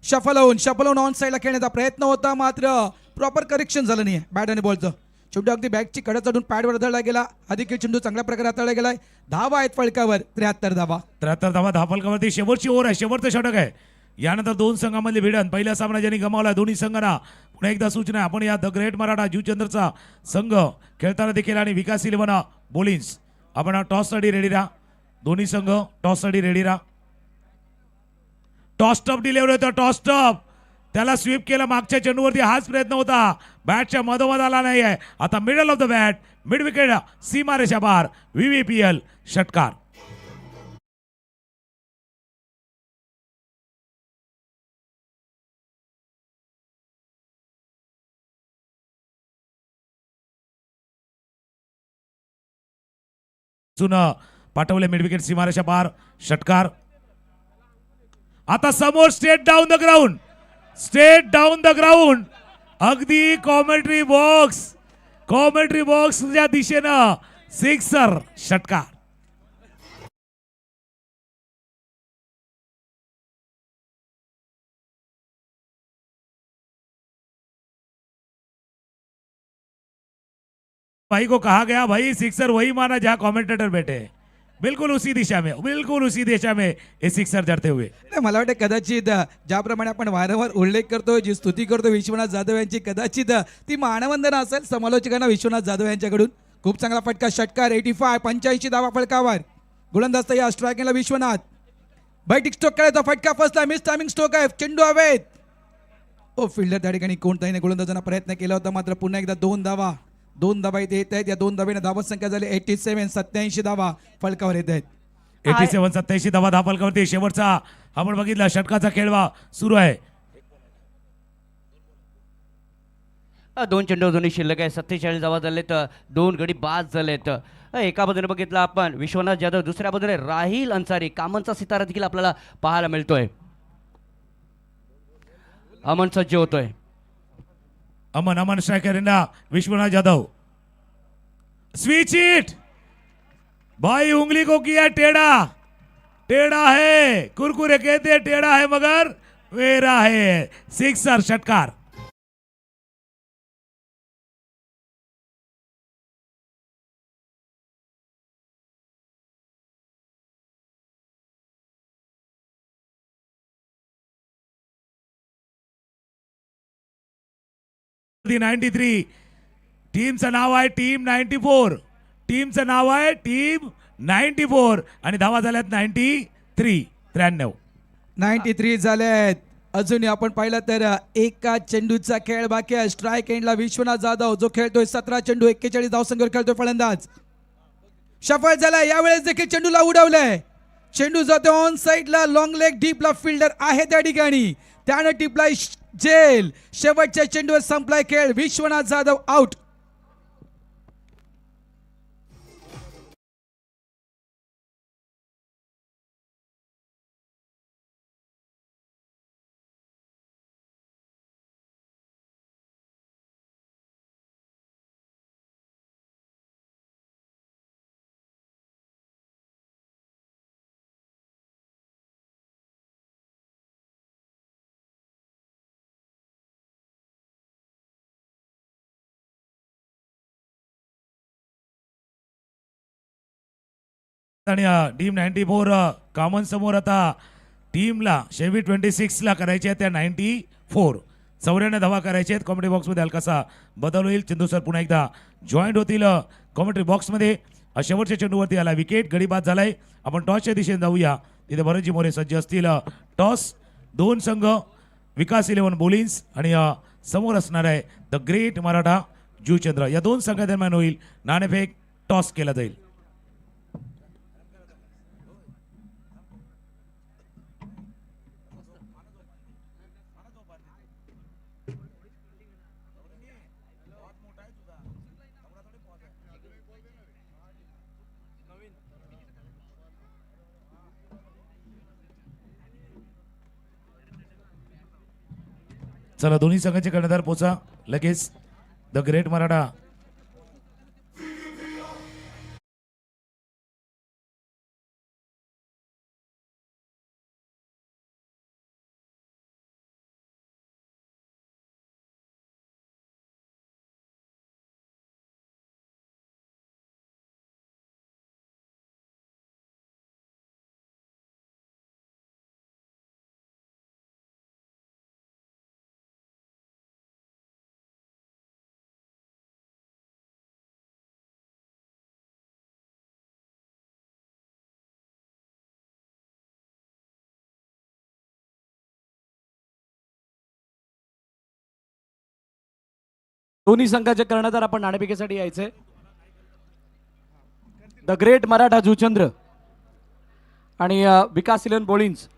शफल ऑन साईडला खेळण्याचा प्रयत्न होता, मात्र प्रॉपर करेक्शन झालं नाही बॅट आणि बॉलचं. चेंडू अगदी बॅटची कडा चढून पॅडवर हाताळला गेला. अधिक चेंडू चांगल्या प्रकारे हाताळला गेलाय. धावा आहेत फलकावर 73 धावा. 73 धावा धापलकावरती शेवटची ओव्हर आहे, शेवटचं षटक आहे. यानंतर दोन संघांमधली भिडण. पहिला सामना ज्यांनी गमावला दोन्ही संघांना पुन्हा एकदा सूचना, आपण या द ग्रेट मराठा जुचंद्रचा संघ खेळताना देखील आणि विकास 11 बोलिन्स आपण टॉससाठी रेडी राहा. दोन्ही संघ टॉससाठी रेडी राहा. टॉस टॉप डिलिव्हरी होतं, टॉस टॉप त्याला स्वीप केलं मागच्या चेंडूवरती, हाच प्रयत्न होता. बॅटच्या मधोमध आला नाही आहे. आता middle of the bat, mid wicket, सीमारेषा पार, VVPL षटकार. पाठवले मिड विकेट, सीमारेषा पार, षटकार. आता समोर state down the ground, state down the ground, अगदी कॉमेंट्री बॉक्सच्या दिशेनं सिक्सर, षटकार. भाई को कहा गया भाई सिक्सर वही माना जहां कमेंटेटर बैठे, बिल्कुल उसी दिशा में ये सिक्सर जड़ते हुए. नाही, मला वाटतं कदाचित ज्याप्रमाणे आपण वारंवार उल्लेख करतो, जी स्तुती करतो विश्वनाथ जाधव यांची, कदाचित ती मानवंदना असेल समालोचकांना विश्वनाथ जाधव यांच्याकडून. खूप चांगला फटका, षटकार. 85 धावा फलकावर. गोलंदाज या स्ट्रायकिंगला विश्वनाथ. बैटिक स्ट्रोक करायचा फटका फसला, मिस टायमिंग स्ट्रोक आहे, चेंडू हवेत. फिल्डर त्या ठिकाणी कोणताही गोलंदाजांना प्रयत्न केला होता, मात्र पुन्हा एकदा 2 धावा इथे येत आहेत. या 2 धावेने धावत संख्या झाली 87 धावा फलकावर येत आहेत. 87 धावा धापलकावरती. शेवटचा आपण बघितला षटकाचा खेळवा सुरू आहे. 2 चेंडू दोन्ही शिल्लक आहे. 47 धावा झालेत, 2 गडी बाद झालेत. एका बाजूने बघितलं आपण विश्वनाथ जाधव, दुसऱ्या बाजूने राहिल अन्सारी, कामनचा सितारा देखील आपल्याला पाहायला मिळतोय. अमन सज्ज होतोय. Aman striker Vishwanath Jadhav. Switch it भाई, उंगली को किया टेढ़ा है, कुरकुरे कहते टेढ़ा है मगर वेरा है, सिक्सर, षटकार. दी 93 टीमचं नाव आहे टीम 94, टीमचं नाव आहे टीम 94 आणि धावा झाल्यात 93. 93 झालेत. अजूनही आपण पाहिलं तर एका चेंडूचा खेळ बाकी आहे. स्ट्राईक एंडला विश्वनाथ जाधव जो खेळतोय 17 चेंडू 41 धावसंख्येवर खेळतोय फलंदाज. सफल झाला, यावेळेस देखील चेंडूला उडवलंय. चेंडू जातो ऑन साईडला, लॉंग लेग डीपला, फिल्डर आहे त्या ठिकाणी, त्यानं टिपलाय जेल. शेवटच्या चेंडूवर संपलाय खेळ. विश्वनाथ जाधव आउट. आणि टीम 94 कॉमन समोर आता टीमला शेवी 26 ला करायचे आहेत त्या 94 94 धावा करायचे आहेत. कॉमेंट्री बॉक्समध्ये हलकासा बदल होईल. चंदू सर पुन्हा एकदा जॉईंट होतील कॉमेंट्री बॉक्समध्ये. शेवटच्या चेंडूवरती आला विकेट, गडी बाद झालाय. आपण टॉसच्या दिशेने जाऊया, तिथे भरतजी मोरे सज्ज असतील. टॉस 2 संघ, विकास 11 बोलिन्स आणि समोर असणार आहे द ग्रेट मराठा जुचंद्र. या 2 संघादरम्यान होईल नाणेफेक. टॉस केला जाईल. चला, दोन्ही संघाचे कर्णधार पोचा लगेच. द ग्रेट मराठा दोन्ही संघाचे कर्णधार आपण नाणेफेकीसाठी यायचे. द ग्रेट मराठा जुचंद्र आणि विकास इलेवन बोलिंग्स.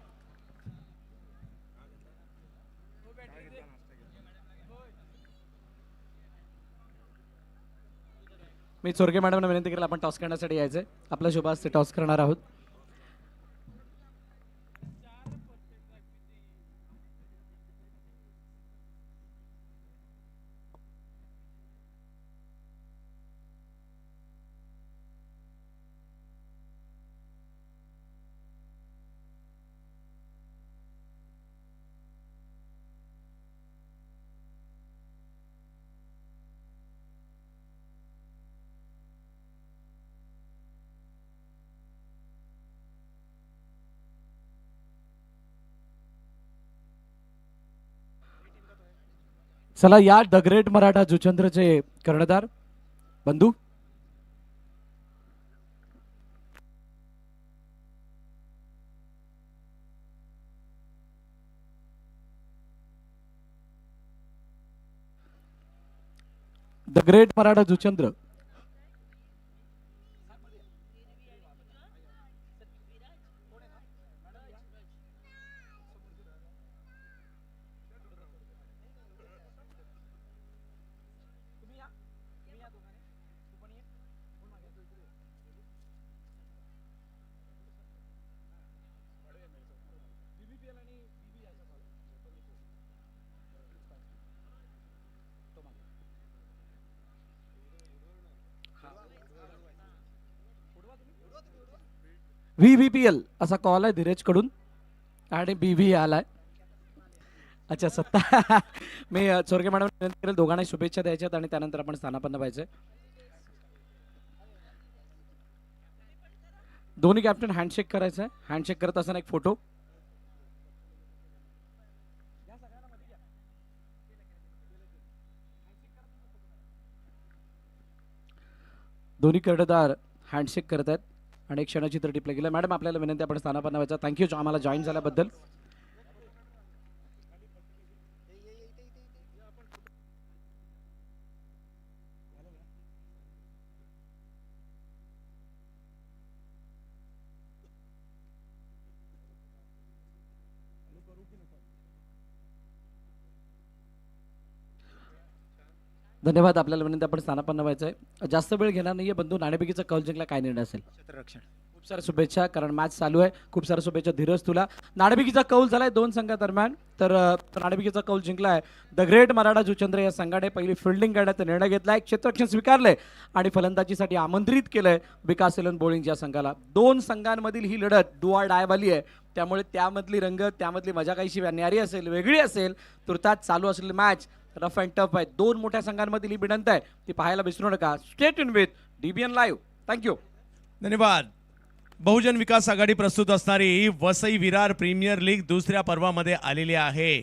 मी चोरगे मॅडमना विनंती केली आपण टॉस करण्यासाठी यायचे. आपला शुभ हस्ते टॉस करणार आहोत. चला या द ग्रेट मराठा जुचंद्रचे कर्णधार बंधू. The great Maratha Juchandra. VVPL असा कॉल आहे धीरज कडून आणि BV आलाय. अच्छा सत्ता. मी चोरगे मॅडम विनंती करेल दोघांना शुभेच्छा द्यायच्यात आणि त्यानंतर आपण स्थानापन्न व्हायचे. दोन्ही कॅप्टन हँडशेक करायचं आहे. हँडशेक करत असताना एक फोटो. दोन्ही कर्णधार हँडशेक करत आहेत आणि एक क्षणचित्र टिपलं गेलं. मॅडम आपल्याला विनंती आपण स्थानापन्न व्हायचं. थँक्यू आम्हाला जॉईन झाल्याबद्दल. धन्यवाद. आपल्याला विनंती आपण स्थानापन्न व्हायचं आहे. जास्त वेळ घेणार नाहीये बंधू. नाणेफेकीचा कौल जिंकला काय निर्णय असेल? क्षेत्ररक्षण. खूप साऱ्या शुभेच्छा कारण मॅच चालू आहे. खूप साऱ्या शुभेच्छा धीरज तुला. नाणेफेकीचा कौल झालाय दोन संघादरम्यान. तर नाणेफेकीचा कौल जिंकलाय द ग्रेट मराठा जुचंद्र या संघाने. पहिली फिल्डिंग करण्याचा निर्णय घेतलाय. क्षेत्ररक्षण स्वीकारलंय आणि फलंदाजीसाठी आमंत्रित केलंय विकास इलेवन बोलिंग या संघाला. दोन संघांमधील ही लढत डू ऑर डाय वाली आहे. त्यामुळे त्यामधली रंगत त्यामधली मजा काहीशी न्यारी असेल वेगळी असेल. तुर्तास चालू असलेली मॅच रफ अँड टफ आहे. दोन मोठ्या संघांमधील ही भिडंत आहे ती पाहायला विसरू नका. State in with DBN live. Thank you. धन्यवाद. बहुजन विकास आघाडी प्रस्तुत असणारी वसई विरार प्रीमियर लीग दुसऱ्या पर्वामध्ये आलेली आहे.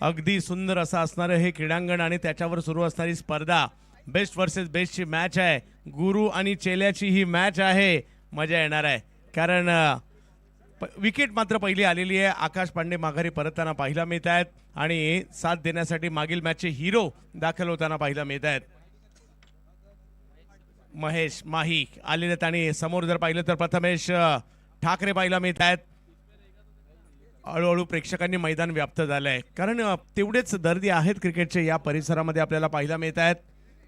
अगदी सुंदर असं असणारं हे क्रीडांगण आणि त्याच्यावर सुरू असणारी स्पर्धा बेस्ट वर्सेस बेस्टची मॅच आहे. गुरु आणि चेल्याची ही मॅच आहे. मजा येणार आहे कारण विकेट मात्र पहिली आलेली आहे. आकाश पांडे माघारी परतताना पाहायला मिळत आहेत आणि साथ देण्यासाठी मागील मॅचचे हिरो दाखल होताना पाहायला मिळत आहेत. महेश माही आलेले आहेत आणि समोर जर पाहिलं तर प्रथमेश ठाकरे पाहायला मिळत आहेत. हळूहळू प्रेक्षकांनी मैदान व्याप्त झालंय कारण तेवढेच दर्दी आहेत क्रिकेटचे या परिसरामध्ये आपल्याला पाहायला मिळत आहेत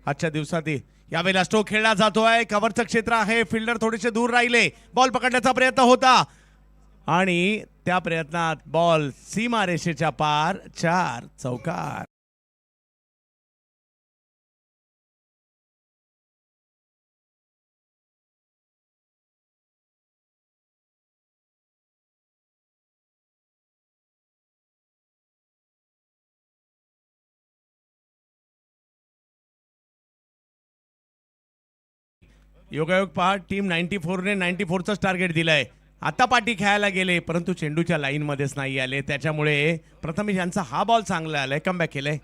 आजच्या दिवसातही. यावेळेला स्ट्रोक खेळला जातोय. कव्हरचं क्षेत्र आहे. फिल्डर थोडेसे दूर राहिले. बॉल पकडण्याचा प्रयत्न होता आणि त्या प्रयत्नात बॉल सीमारेषेच्या पार. 4 चौकार. योगायोग पहा टीम 94ने 94चंच टार्गेट दिलंय. आता पाठी खेळायला गेले परंतु चेंडूच्या लाईन मध्येच नाही आले. त्याच्यामुळे प्रथमेश यांचा हा बॉल चांगला आलाय. कमबॅक केलंय.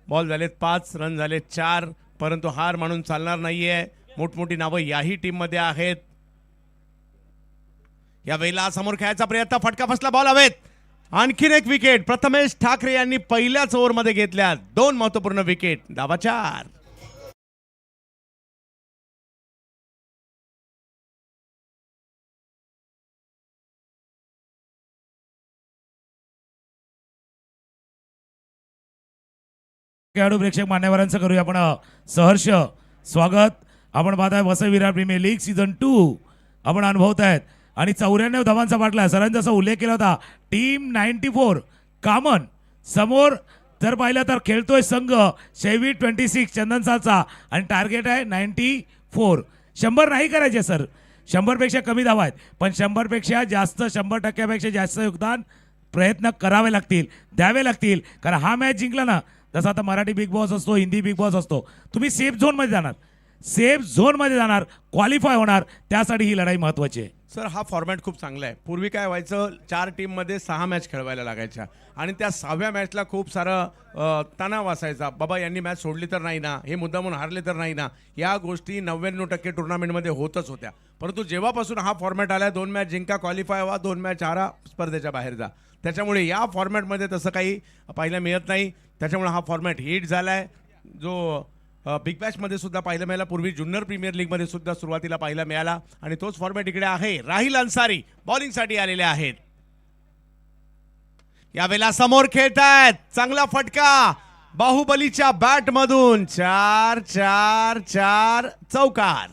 बॉल झालेत 5 रन झाले 4 परंतु हार म्हणून चालणार नाहीये. मोठमोठी नावं याही टीम मध्ये आहेत. या वेळेला समोर खेळायचा प्रयत्न, फटका फसला, बॉल हवेत. आणखीन एक विकेट प्रथमेश ठाकरे यांनी पहिल्याच ओव्हरमध्ये घेतल्या. 2 महत्वपूर्ण विकेट, धावा 4. खेळाडू प्रेक्षक मान्यवरांचं करूया आपण सहर्ष स्वागत. आपण पाहत आहे Vasai Virar premier league season 2 आपण अनुभवत आहेत आणि 94 धावांचा बाटला. सरांनी जसा उल्लेख केला होता, टीम 94 कामन समोर जर पाहिलं तर खेळतोय संघ शेवी 26 चंदनसाचा आणि टार्गेट आहे 94. 100 नाही करायचे सर, 100 पेक्षा कमी धावा आहेत, पण 100 पेक्षा जास्त, 100% जास्त योगदान प्रयत्न करावे लागतील, द्यावे लागतील. कारण हा मॅच जिंकला ना, जसं आता मराठी बिग बॉस असतो, हिंदी बिग बॉस असतो, तुम्ही सेफ झोनमध्ये जाणार, सेफ झोनमध्ये जाणार, क्वालिफाय होणार. त्यासाठी ही लढाई महत्त्वाची आहे. सर हा फॉर्मॅट खूप चांगला आहे. पूर्वी काय व्हायचं, 4 टीममध्ये 6 मॅच खेळवायला लागायच्या आणि त्या 6व्या मॅचला खूप सारं तणाव असायचा. बाबा यांनी मॅच सोडली तर नाही ना, हे मुद्दामून हारले तर नाही ना. या गोष्टी 99% टुर्नामेंटमध्ये होतच होत्या. परंतु जेव्हापासून हा फॉर्मॅट आला, 2 मॅच जिंका क्वालिफाय व्हा, 2 मॅच हारा स्पर्धेच्या बाहेर जा. त्याच्यामुळे या फॉर्मॅटमध्ये तसं काही पाहायला मिळत नाही. त्याच्यामुळे हा फॉर्मॅट हिट झाला आहे, जो बिग बॅशमध्ये सुद्धा पाहायला मिळाला. पूर्वी ज्युनियर प्रीमियर लीगमध्ये सुद्धा सुरुवातीला पाहायला मिळाला आणि तोच फॉर्मॅट इकडे आहे. राहिल अन्सारी बॉलिंगसाठी आलेले आहेत. यावेळेला समोर खेळतायत, चांगला फटका बाहुबलीच्या बॅटमधून. 4 चौकार.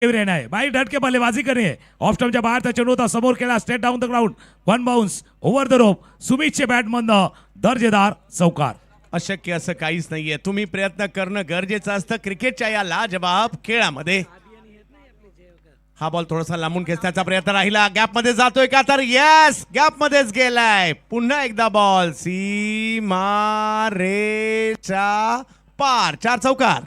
आहे बाई ढटके बल्लेबाजी करे. ऑफ स्टंपच्या बाहेरचा चेंडू होता, समोर केला, straight down the ground, 1 bounce over the rope. सुमितच्या बॅटमधनं दर्जेदार चौकार. अशक्य असं काहीच नाहीये, तुम्ही प्रयत्न करणं गरजेचं असतं क्रिकेटच्या या लाजवाब खेळामध्ये. हा बॉल थोडासा लांबून खेचण्याचा प्रयत्न राहिला, गॅप मध्ये जातोय का, तर यस, गॅप मध्येच गेलाय. पुन्हा एकदा बॉल सीमा रेच्या पार. 4 चौकार.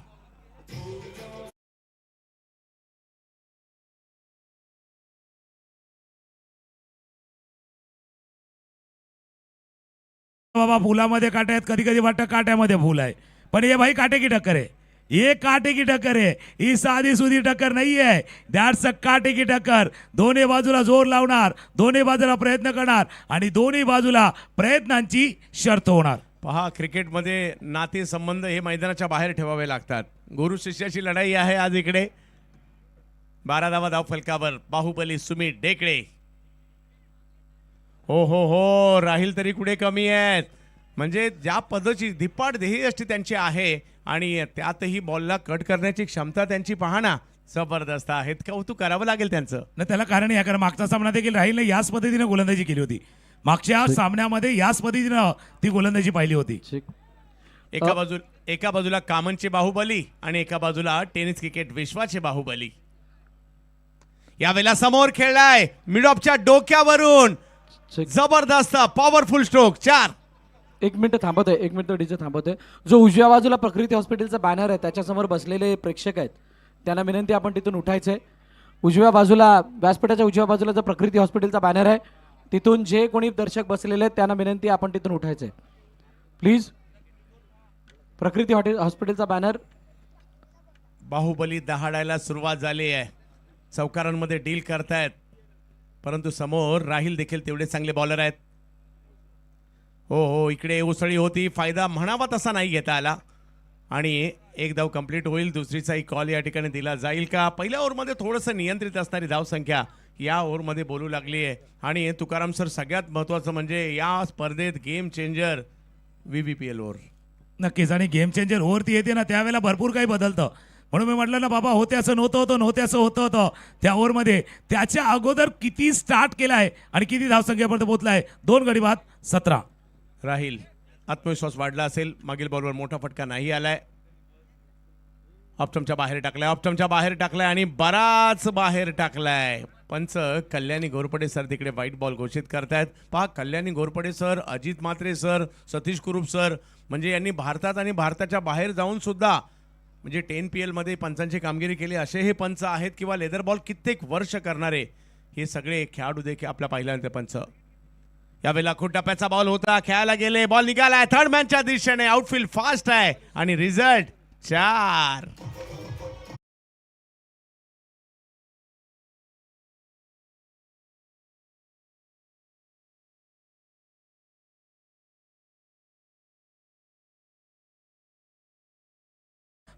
बाबा फुलामध्ये काटे आहेत, कधी कधी वाटतं काट्यामध्ये फुल आहे, पण ये भाई काटे की टक्कर आहे, ये काटे की टक्कर आहे. ही साधी सुधी टक्कर नाही आहे, दॅट्स अ काटे की टक्कर. दोन्ही बाजूला जोर लावणार, दोन्ही बाजूला प्रयत्न करणार आणि दोन्ही बाजूला प्रयत्नांची शर्त होणार. पहा, क्रिकेटमध्ये नाते संबंध हे मैदानाच्या बाहेर ठेवावे लागतात. गुरु शिष्याची लढाई आहे आज इकडे. 12 धावा धाव फलकावर. बाहुबली सुमित डेकळे. हो राहील तरी कुठे कमी आहेत. म्हणजे ज्या पद्धतीची धिप्पाड ध्येयष्टी त्यांची आहे आणि त्यातही बॉलला कट करण्याची क्षमता त्यांची पाहना जबरदस्त आहेत. कौतुक करावं लागेल त्यांचं. ना त्याला कारण आहे, कारण मागचा सामना देखील राहील याच पद्धतीने गोलंदाजी केली होती. मागच्या सामन्यामध्ये याच पद्धतीनं ती गोलंदाजी पाहिली होती. एका बाजूला कामनचे बाहुबली आणि एका बाजूला टेनिस क्रिकेट विश्वाचे बाहुबली. यावेळेला समोर खेळलाय मिड ऑफच्या डोक्यावरून, जबरदस्त पॉवरफुल स्ट्रोक. 4. 1 मिनिट थांबवतोय, 1 मिनिट डीजे थांबवतोय. जो उजव्या बाजूला प्रकृती हॉस्पिटलचा बॅनर आहे त्याच्यासमोर बसलेले प्रेक्षक आहेत, त्यांना विनंती आपण तिथून उठायचंय. उजव्या बाजूला, व्यासपीठाच्या उजव्या बाजूला जो प्रकृती हॉस्पिटलचा बॅनर आहे, तिथून जे कोणी दर्शक बसलेले आहेत त्यांना विनंती आपण तिथून उठायचंय प्लीज. प्रकृती हॉस्पिटलचा बॅनर. बाहुबली दहाडायला सुरुवात झाली आहे, चौकारांमध्ये डील करतायत, परंतु समोर राहील देखील तेवढे चांगले बॉलर आहेत. हो इकडे उसळी होती, फायदा म्हणावा तसा नाही घेता आला आणि एक धाव कंप्लीट होईल. दुसरीचाही कॉल या ठिकाणी दिला जाईल का. पहिल्या ओव्हरमध्ये थोडंसं नियंत्रित असणारी धावसंख्या या ओव्हरमध्ये बोलू लागली आहे. आणि तुकाराम सर, सगळ्यात महत्त्वाचं म्हणजे या स्पर्धेत गेम चेंजर VVPL ओव्हर. नक्कीच, आणि गेम चेंजर ओव्हर ती येते ना, त्यावेळेला भरपूर काही बदलतं. म्हणून मी म्हटलं ना बाबा, होते असं नव्हतं असं होतं त्या ओव्हरमध्ये. त्याच्या अगोदर किती स्टार्ट केलाय आणि किती धावसंख्येपर्यंत पोहोचलाय. 2 गडी बाद 17. राहील आत्मविश्वास वाढला असेल, मागील बॉलवर मोठा फटका नाही आलाय. ऑप्टमच्या बाहेर टाकलाय आणि बराच बाहेर टाकलाय. पंच कल्याणी घोरपडे सर तिकडे व्हाईट बॉल घोषित करतायत. पहा, कल्याणी घोरपडे सर, अजित म्हात्रे सर, सतीश कुरूप सर, म्हणजे यांनी भारतात आणि भारताच्या बाहेर जाऊन सुद्धा म्हणजे 10PL मध्ये पंचांची कामगिरी केली असे हे पंच आहेत, किंवा लेदर बॉल कित्येक वर्ष करणारे हे सगळे खेळाडू देखील आपल्या पाहिल्यानंतर पंच. यावेळेला खूप टप्प्याचा बॉल होता, खेळायला गेले, बॉल निघालाय थर्ड मॅनच्या दिशेने, आउटफील्ड फास्ट आहे आणि रिझल्ट 4.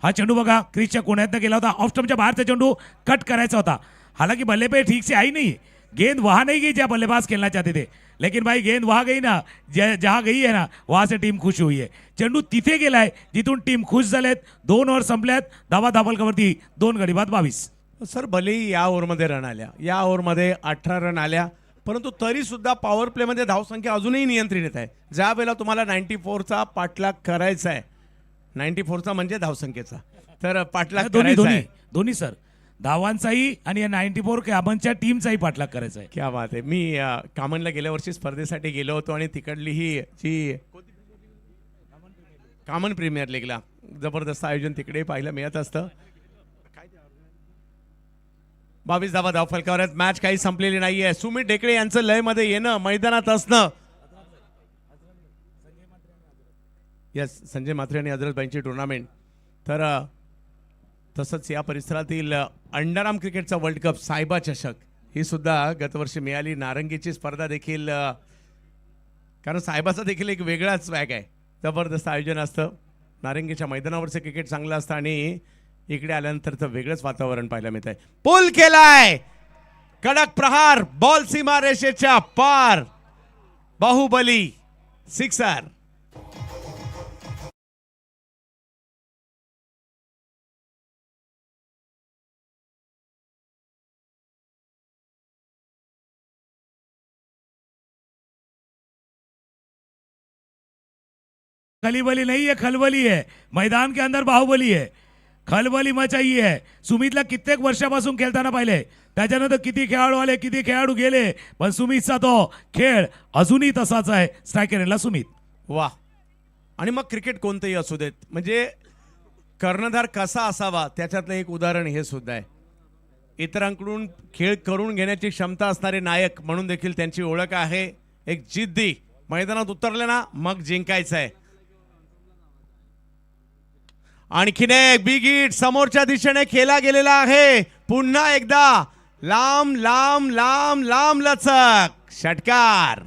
हा चेंडू बघा क्रिसच्या कोण्यातनं गेला होता, ऑफ स्टंपच्या बाहेरचा चेंडू कट करायचा होता. हालांकि बल्ले पे ठीक से आई नहीं, गेंद वहां नहीं गई जहां बल्लेबाज खेलना चाहते थे, लेकिन भाई गेंद वहां गई ना, जहां गई है ना वहां से टीम खुश हुई है. चेंडू तिथे गेलाय जिथून टीम खुश झालेत. 2 ओव्हर संपल्यात, धावा धाबलकावरती 2 गडी बाद 22. सर भलेही या ओव्हरमध्ये रन आल्या, या ओव्हरमध्ये 18 रन आल्या, परंतु तरी सुद्धा पॉवर प्लेमध्ये धावसंख्या अजूनही नियंत्रित आहे. ज्या वेळेला तुम्हाला 94चा पाठलाग करायचा आहे, 94चा म्हणजे धावसंख्येचा, तर पाठलाग दोन्ही करायचा दोन्ही आहे. दोन्ही सर, धावांचाही आणि या 94 कामनच्या टीमचाही पाठलाग करायचा आहे. क्या बात आहे. मी कामनला गेल्या वर्षी स्पर्धेसाठी गेलो होतो आणि तिकडली ही जी कामन प्रीमियर लीगला जबरदस्त आयोजन तिकडे पाहायला मिळत असतं. 22 धावा धावफलकावर आहेत. मॅच काही संपलेली नाहीये. सुमित ढेकळे यांचं लयमध्ये येणं, मैदानात असणं. यस, संजय म्हात्रे आणि हजरतबाईंची टुर्नामेंट. तर तसंच या परिसरातील अंडरआर्म क्रिकेटचा वर्ल्ड कप सायबा चषक ही सुद्धा गतवर्षी मिळाली. नारंगीची स्पर्धा देखील, कारण सायबाचा देखील एक वेगळाच स्वॅग आहे, जबरदस्त आयोजन असतं. नारंगीच्या मैदानावरचं क्रिकेट चांगलं असतं आणि इकडे आल्यानंतर तर वेगळंच वातावरण पाहायला मिळत आहे. पुल केलाय, कडक प्रहार, बॉल सीमा रेषेच्या पार, बाहुबली, सिक्सर. खलीबली नहीं है, खलबली है. मैदान के अंदर बाहुबली है, खलबली मचाई आहे. सुमितला कित्येक वर्षापासून खेळताना पाहिले, त्याच्यानंतर किती खेळाडू आले, किती खेळाडू गेले, पण सुमितचा तो खेळ अजूनही तसाच आहे. स्ट्रायकरला सुमित. वा. आणि मग क्रिकेट कोणतंही असू देत, म्हणजे कर्णधार कसा असावा त्याच्यातलं एक उदाहरण हे सुद्धा आहे. इतरांकडून खेळ करून घेण्याची क्षमता असणारे नायक म्हणून देखील त्यांची ओळख आहे. एक जिद्दी, मैदानात उतरले ना मग जिंकायचं आहे. आणखीन एक बिग हिट समोरच्या दिशेने खेळला गेलेला आहे. पुन्हा एकदा लांब लांब लांब लांब लचक षटकार.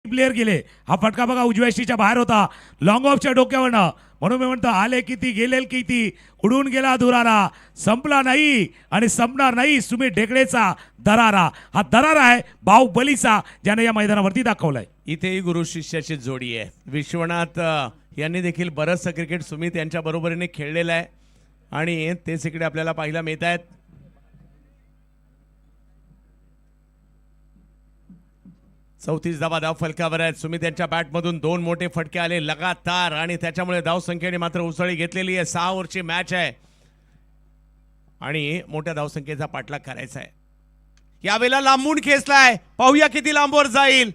प्लेयर गेले. हा फटका बघा उजव्या शीच्या बाहेर होता, लॉंग ऑफच्या डोक्यावरनं. म्हणून मी म्हणतो आले किती गेले किती, उडून गेला धुरारा, संपला नाही आणि संपणार नाही सुमित ढेकळेचा दरारा. हा दरारा आहे बाहुबलीचा, ज्याने या मैदानावरती दाखवलाय. इथेही गुरु शिष्याची जोडी आहे. विश्वनाथ यांनी देखील बरंचसं क्रिकेट सुमित यांच्या बरोबरीने खेळलेलं आहे आणि तेच इकडे आपल्याला पाहायला मिळत आहेत. चौतीस धावा धाव फलकावर आहेत. सुमित यांच्या बॅटमधून 2 मोठे फटके आले लगातार आणि त्याच्यामुळे धाव संख्येने मात्र उसळी घेतलेली आहे. 6 ओव्हरची मॅच आहे आणि मोठ्या धावसंख्येचा पाठलाग करायचा आहे. यावेळेला लांबून खेचलाय, पाहूया किती लांबवर जाईल.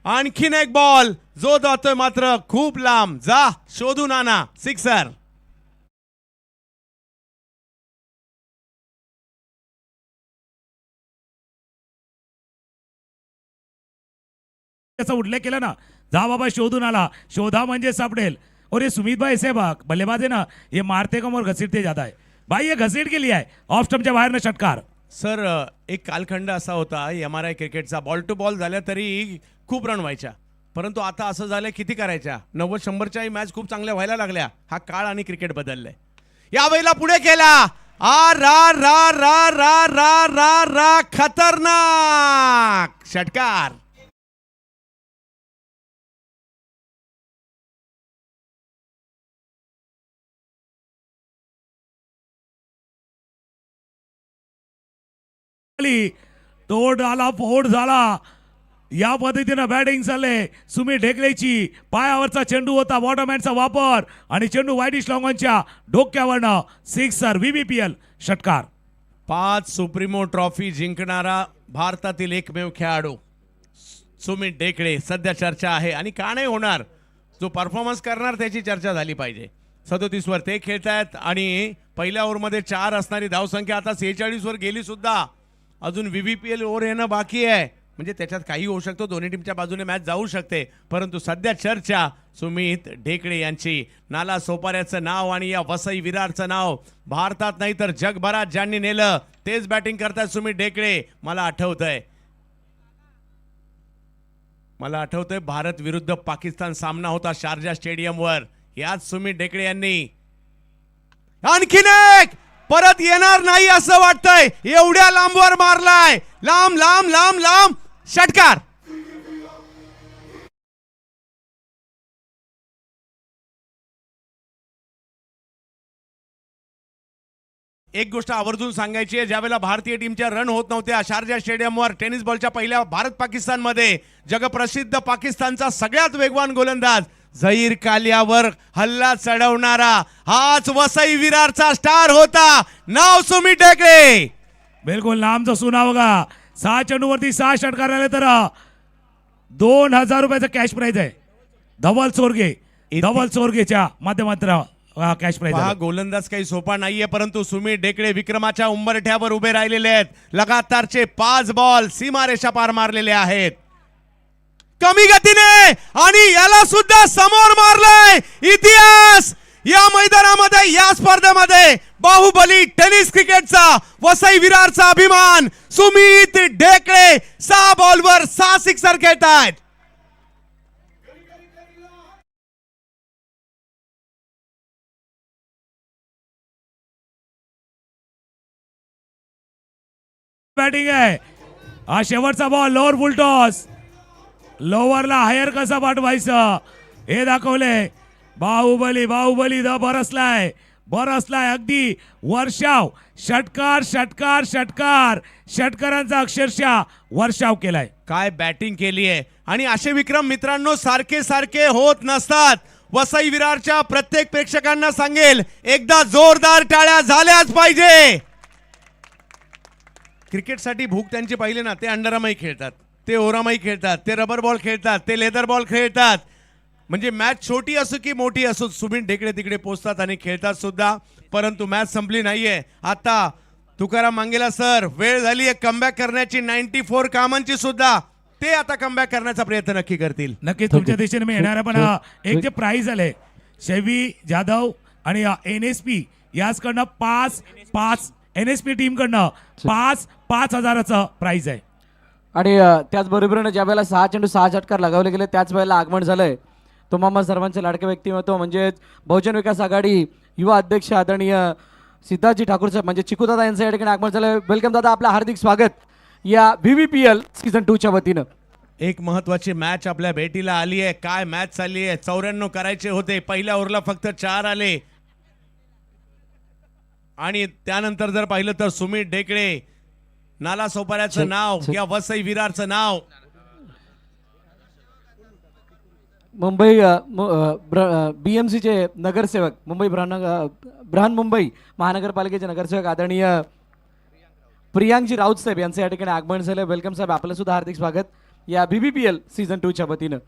आणखीन एक बॉल जो जातोय मात्र खूप लांब. जा शोधून आणा, सिक्सर. त्याचा उल्लेख केला ना, जा बाबा शोधून आला, शोधा म्हणजे सापडेल. और ये सुमित भाई ऐसे बल्लेबाज है ना, ये मारते कम और घसीटते जाता है. भाई ये घसीट के लिए आहे, ऑफ स्टंपच्या बाहेरनं षटकार. सर एक कालखंड असा होता MRI क्रिकेटचा, बॉल टू बॉल झाल्या तरी खूप रन व्हायच्या, परंतु आता असं झालंय किती करायच्या, 90-100च्याही मॅच खूप चांगल्या व्हायला लागल्या. हा काळ आणि क्रिकेट बदललंय. यावेळेला पुढे केला, आ रा रा रा रा रा रा रा खतरनाक षटकार. तोड आला, फोड झाला. या पद्धतीनं बॅटिंग चालले सुमित ढेकळेची. पायावरचा चेंडू होता, बॉटमहँडचा वापर आणि चेंडू वाईडिश लॉंगॉनच्या डोक्यावरनं सिक्सर. VBPL षटकार. 5 सुप्रीमो ट्रॉफी जिंकणारा भारतातील एकमेव खेळाडू सुमित ढेकळे सध्या चर्चा आहे आणि का नाही होणार. जो परफॉर्मन्स करणार त्याची चर्चा झाली पाहिजे. 37 वर ते खेळतायत आणि पहिल्या ओव्हरमध्ये 4 असणारी धावसंख्या आता 46 वर गेली सुद्धा. अजून VVPL ओव्हर येणं बाकी आहे, म्हणजे त्याच्यात काही होऊ शकतो, दोन्ही टीमच्या बाजूने मॅच जाऊ शकते. परंतु सध्या चर्चा सुमित ढेकळे यांची, नाला सोपाऱ्याचं नाव आणि या वसई विरारचं नाव भारतात नाही तर जगभरात ज्यांनी नेलं तेच बॅटिंग करतात सुमित ढेकळे. मला आठवतंय भारत विरुद्ध पाकिस्तान सामना होता शारजा स्टेडियमवर. याच सुमित ढेकळे यांनी आणखीन एक परत येणार नाही असं वाटतंय, एवढ्या लांबवर मारलाय, लांब लांब लांब लांब षटकार. एक गोष्ट आवर्जून सांगायची आहे, ज्यावेळेला भारतीय टीमच्या रन होत नव्हत्या शारजा स्टेडियमवर टेनिस बॉलच्या पहिल्या भारत पाकिस्तानमध्ये, जगप्रसिद्ध पाकिस्तानचा सगळ्यात वेगवान गोलंदाज झहीर कालियावर हल्ला चढवणारा हाच वसई विरारचा स्टार होता, नाव सुमित ढेकळे. बिलकुल नामचं सुना बघा. 6 चेंडूवरती 6 षटकार आले तर 2000 रुपयाचं कॅश प्राइज आहे. धवल चोरगेच्या माध्यमातून कॅश प्राइज. हा गोलंदाज काही सोपा नाहीये, परंतु सुमित ढेकळे विक्रमाच्या उंबरठ्यावर उभे राहिलेले आहेत. लगातारचे 5 बॉल सीमारेषा पार मारलेले आहेत कमी गतीने, आणि याला सुद्धा समोर मारलाय. इतिहास या मैदानामध्ये, या स्पर्धेमध्ये बाहुबली टेनिस क्रिकेटचा वसई विरारचा अभिमान सुमित ढेकळे 6 बॉलवर 6 सिक्सर खेळत आहेत. बॅटिंग आहे. हा शेवटचा बॉल, लोअर फुल टॉस, लोअरला हायर कसा पाठवायचं हे दाखवले. बाहुबली द बरसलाय अगदी वर्षाव, षटकारांचा अक्षरशः वर्षाव केलाय. काय बॅटिंग केली आहे, आणि असे विक्रम मित्रांनो सारखे सारखे होत नसतात. वसई विरारच्या प्रत्येक प्रेक्षकांना सांगेल, एकदा जोरदार टाळ्या झाल्याच पाहिजे. क्रिकेटसाठी भूक त्यांची पाहिले ना, ते अंडरआर्मही खेळतात, ते ओरामाही खेळतात, ते रबर बॉल खेळतात, ते लेदर बॉल खेळतात. म्हणजे मॅच छोटी असो की मोठी असो, सुमित ढेकळे तिकडे पोहोचतात आणि खेळतात सुद्धा. परंतु मॅच संपली नाहीये. आता तुकाराम मांगेला सर, वेळ झाली आहे कमबॅक करण्याची, 94 कामांची सुद्धा. ते आता कमबॅक करण्याचा प्रयत्न नक्की करतील. नक्कीच तुमच्या दिशेने मी येणार आहे. पण एक जे प्राइज आले शैवी जाधव आणि NSP याचकडनं 5 NSP टीम कडनं 5,000चं प्राइज आहे. आणि त्याचबरोबरीने ज्या वेळेला 6 चेंडू 6 षटकार लगावले गेले त्याच वेळेला आगमन झालंय तुम्हाला सर्वांचे लाडके व्यक्तिमत्व म्हणजेच बहुजन विकास आघाडी युवा अध्यक्ष आदरणीय सिद्धार्थजी ठाकूर साहेब म्हणजे चिकूदादा यांचं या ठिकाणी आगमन झालंय. वेलकम दादा, आपलं हार्दिक स्वागत या VVPL सीझन 2 च्या वतीनं. एक महत्वाची मॅच आपल्या भेटीला आली आहे. काय मॅच चालली आहे. 94 करायचे होते, पहिल्या ओव्हरला फक्त 4 आले. आणि त्यानंतर जर पाहिलं तर सुमित ढेकळे, नाला सोपाऱ्याचं नाव, या वसई विरारचं नाव, मुंबई BMC चे नगरसेवक, मुंबई बृहन्मुंबई महानगरपालिकेचे नगरसेवक आदरणीय प्रियांकजी राऊत साहेब यांचं या ठिकाणी आगमन झालं. वेलकम साहेब, आपलं सुद्धा हार्दिक स्वागत या VVPL सीझन 2 च्या वतीनं.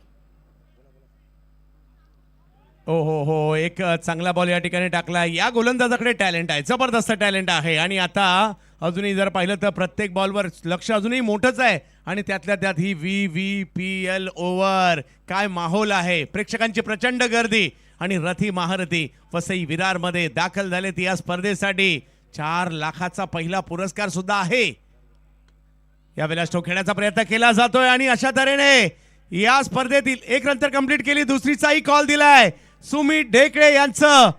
हो, एक चांगला बॉल या ठिकाणी टाकला. या गोलंदाजाकडे टॅलेंट आहे, जबरदस्त टॅलेंट आहे. आणि आता अजूनही जर पाहिलं तर प्रत्येक बॉलवर लक्ष अजूनही मोठंच आहे. आणि त्यातल्या त्यात ही VVPL ओव्हर, काय माहोल आहे. प्रेक्षकांची प्रचंड गर्दी आणि रथी महारथी वसई विरारमध्ये दाखल झालेत या स्पर्धेसाठी. 4 लाखाचा पहिला पुरस्कार सुद्धा आहे. यावेळेला स्ट्रोक खेळण्याचा प्रयत्न केला जातोय आणि अशा तऱ्हेने या स्पर्धेतील एक रन तर कंप्लीट केली, दुसरीचाही कॉल दिलाय. सुमित ढेकळे यांचं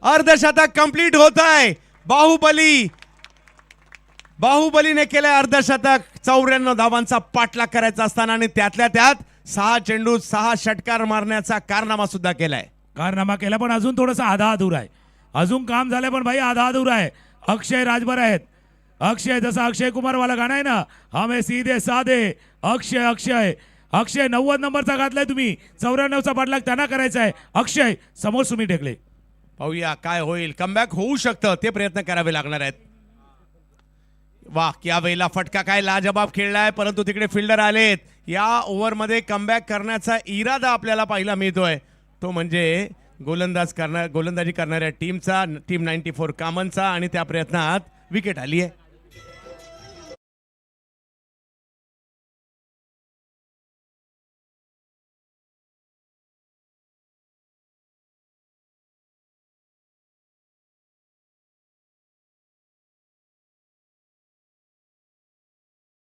अर्धशतक कंप्लीट होत आहे. बाहुबलीने केलंय अर्धशतक. 94 धावांचा पाठलाग करायचा असताना आणि त्यातल्या त्यात 6 चेंडू 6 षटकार मारण्याचा कारनामा सुद्धा केलाय. पण अजून थोडंसं आधा अधूर आहे. अजून काम झालंय पण भाई आधा अधूर आहे. अक्षय राजभर आहेत. अक्षय जसं अक्षय कुमार वाला गाणं आहे ना, हमें सीधे साधे. अक्षय 90 नंबरचा घातलाय तुम्ही, 94चा पाठलाग त्यांना करायचा आहे. अक्षय समोर सुमित ढेकळे. पाहूया काय होईल. कमबॅक होऊ शकतं, ते प्रयत्न करावे लागणार आहेत. वाह, या वेळेला फटका काय लाजबाब खेळलाय, परंतु तिकडे फिल्डर आलेत. या ओव्हरमध्ये कमबॅक करण्याचा इरादा आपल्याला पाहायला मिळतोय, तो म्हणजे गोलंदाजी करणाऱ्या टीमचा, टीम 94 कामनचा, आणि त्या प्रयत्नात विकेट आली आहे.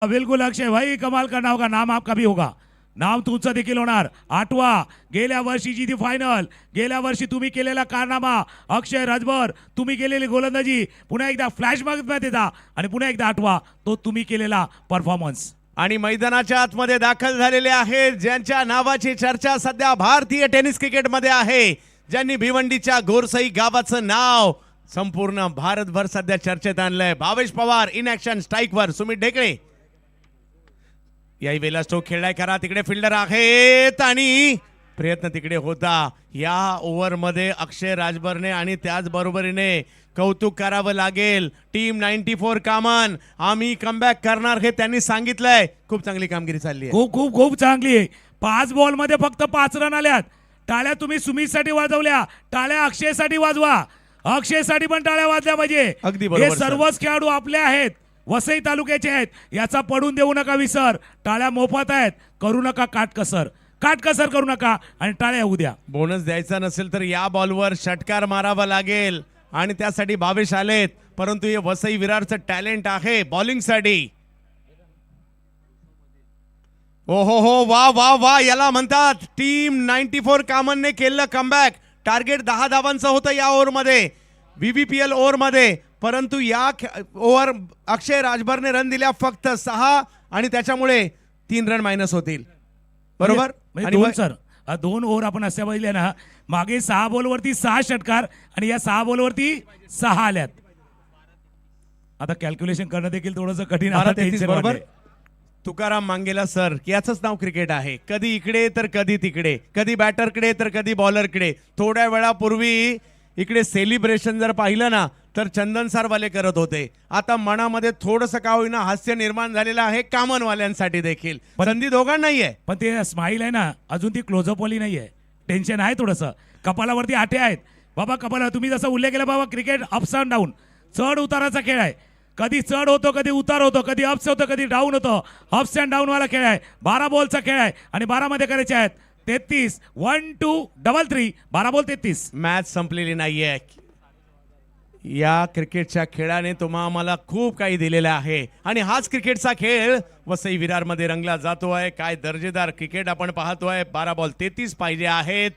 बिल्कुल अक्षय भाई, कमाल करना होगा, नाम आपका भी होगा, नाम तुमचं देखील होणार. 8वा, गेल्या वर्षीची ती फायनल, गेल्या वर्षी तुम्ही केलेला कारनामा, अक्षय राजभर, तुम्ही केलेली गोलंदाजी, पुन्हा एकदा फ्लॅशबॅक जा आणि पुन्हा एकदा 8वा तो तुम्ही केलेला परफॉर्मन्स. आणि मैदानाच्या आतमध्ये दाखल झालेले आहेत ज्यांच्या नावाची चर्चा सध्या भारतीय टेनिस क्रिकेटमध्ये आहे, ज्यांनी भिवंडीच्या गोरसई गावाचं नाव संपूर्ण भारतभर सध्या चर्चेत आणलंय. भावेश पवार इन ऍक्शन स्ट्राईकवर, सुमित ढेकळे याही वेळेला स्ट्रोक खेळलाय, करा तिकडे फिल्डर आहेत आणि प्रयत्न तिकडे होता. या ओव्हरमध्ये अक्षय राजभरने आणि त्याचबरोबरीने कौतुक करावं लागेल टीम 94 कामन, आम्ही कमबॅक करणार हे त्यांनी सांगितलंय. खूप चांगली कामगिरी चालली आहे, खूप खूप खूप चांगली आहे. 5 बॉल मध्ये फक्त 5 रन आल्यात. टाळ्या तुम्ही सुमितसाठी वाजवल्या, टाळ्या अक्षयसाठी वाजवा, अक्षयसाठी पण टाळ्या वाजल्या पाहिजे. अगदी बरोबर, हे सर. सर्वच खेळाडू आपले आहेत, वसई तालुक्याचे आहेत, याचा पडून देऊ नका विसर. टाळ्या मोफत आहेत, करू नका काटकसर करू नका आणि टाळ्या होऊ द्या. बोनस द्यायचा नसेल तर या बॉलवर षटकार मारावा लागेल आणि त्यासाठी भावेश आलेत, परंतु हे वसई विरारचं टॅलेंट आहे बॉलिंगसाठी. ओ हो, वा वा वा, याला म्हणतात टीम 94 कामनने केलं कमबॅक. टार्गेट 10 धावांचं होतं या ओव्हरमध्ये, VVPL ओव्हरमध्ये, परंतु या ओव्हर अक्षय राजभरने रन दिल्या फक्त 6 आणि त्याच्यामुळे 3 रन मायनस होतील. बरोबर. म्हणजे दोन सर, 2 ओव्हर आपण असे बघितले ना, मागे 6 बॉलवरती 6 षटकार आणि या 6 बॉलवरती 6 आल्यात. आता कॅल्क्युलेशन करणं देखील थोडंसं कठीण आहे. 33 बरोबर. तुकाराम मांगेला सर, याचंच नाव क्रिकेट आहे. कधी इकडे तर कधी तिकडे, कधी बॅटरकडे तर कधी बॉलरकडे. थोड्या वेळापूर्वी इकडे सेलिब्रेशन जर पाहिलं ना तर चंदन सरवाले करत होते. आता मनामध्ये थोडंसं का होईना हास्य निर्माण झालेलं आहे कामनवाल्यांसाठी देखील. संधी दोघांनाही आहे, पण ते स्माईल आहे ना, अजून ती क्लोजअप वाली नाही आहे. टेन्शन आहे थोडंसं, कपालावरती आठे आहेत बाबा. कपाला तुम्ही जसं उल्लेख केला बाबा, क्रिकेट अप्स अँड डाऊन, चढ उताराचा खेळ आहे. कधी चढ होतो, कधी उतार होतो, कधी अप्स होतो, कधी डाऊन होतो. अप्स अँड डाऊन वाला खेळ आहे. 12 बॉलचा खेळ आहे आणि 12 मध्ये करायचे आहेत 33. 1 2 3 3, 12 बॉल 33. मॅच संपलेली नाहीये. या क्रिकेटच्या खेळाने तुम्हा आम्हाला खूप काही दिलेलं आहे आणि हाच क्रिकेटचा खेळ वसई विरारमध्ये रंगला जातो आहे. काय दर्जेदार क्रिकेट आपण पाहतोय. 12 बॉल 33 पाहिजे आहेत.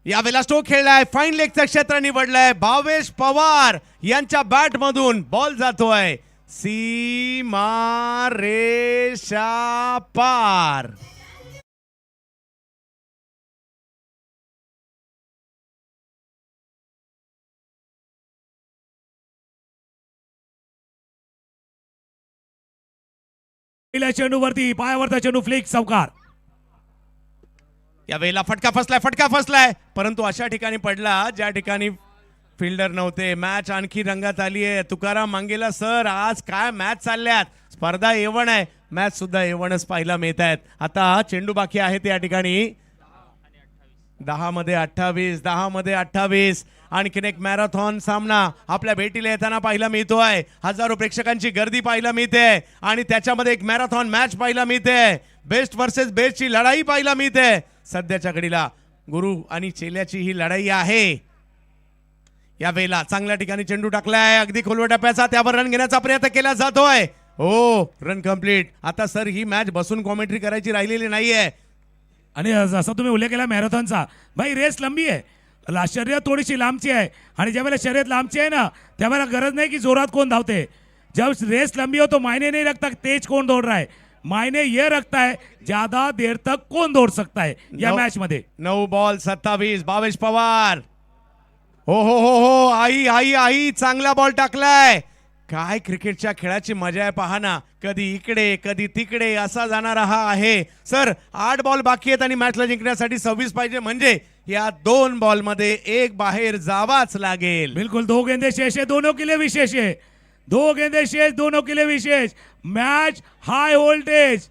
यावेळेला स्ट्रोक खेळलाय, फाईन लेगचं क्षेत्र निवडलंय. भावेश पवार यांच्या बॅट मधून बॉल जातोय सीमा रेषा पार. चेंडूवरती पायावरचा चेंडू फ्लिक चौकार. या वेळेला फटका फसलाय, परंतु अशा ठिकाणी पडला ज्या ठिकाणी फिल्डर नव्हते. मॅच आणखी रंगात आली आहे. तुकाराम मांगेला सर, आज काय मॅच चालल्यात. स्पर्धा A1 आहे, मॅच सुद्धा A1च पाहायला मिळत आहेत. आता चेंडू बाकी आहेत या ठिकाणी. 10 मध्ये 28 आणखीन एक मॅरेथॉन सामना आपल्या भेटीला येताना पाहायला मिळतोय. हजारो प्रेक्षकांची गर्दी पाहायला मिळते आणि त्याच्यामध्ये एक मॅरेथॉन मॅच पाहायला मिळते. बेस्ट वर्सेस बेस्टची लढाई पाहायला मिळते. सध्याच्या घडीला गुरु आणि चेल्याची ही लढाई आहे. या वेळेला चांगल्या ठिकाणी चेंडू टाकलाय, अगदी खोलवर टप्प्याचा, त्यावर रन घेण्याचा प्रयत्न केला जातोय. हो, रन कंप्लीट. आता सर ही मॅच बसून कॉमेंट्री करायची राहिलेली नाहीये. आणि जसा तुम्ही उल्लेख केला मॅरेथॉनचा, भाई रेस लंबी आहे, शर्यत थोडीशी लांबची आहे आणि ज्या वेळेला शर्यत लांबची आहे ना, त्यावेळेला गरज नाही की जोरात कोण धावते. जब रेस लंबी हो तो मायने नहीं रखता तेज कौन दौड़ रहा है, मायने ये रखता है ज्यादा देर तक कौन दौड़ सकता है. या मॅच मध्ये 9 बॉल 27. भावेश पवार, हो, आई चांगला बॉल टाकलाय. काय क्रिकेटच्या खेळाची मजा आहे पहा ना. कधी इकडे कधी तिकडे असा जाणारा हा आहे. सर 8 बॉल बाकी आहेत आणि मॅचला जिंकण्यासाठी 26 पाहिजे, म्हणजे या 2 बॉल मध्ये 1 बाहेर जावाच लागेल. बिल्कुल 2 गेंदे शेष है, दोनों के लिए विशेष है. 2 गेंदे शेष, दोनों के लिए विशेष. मैच हाई वोल्टेज,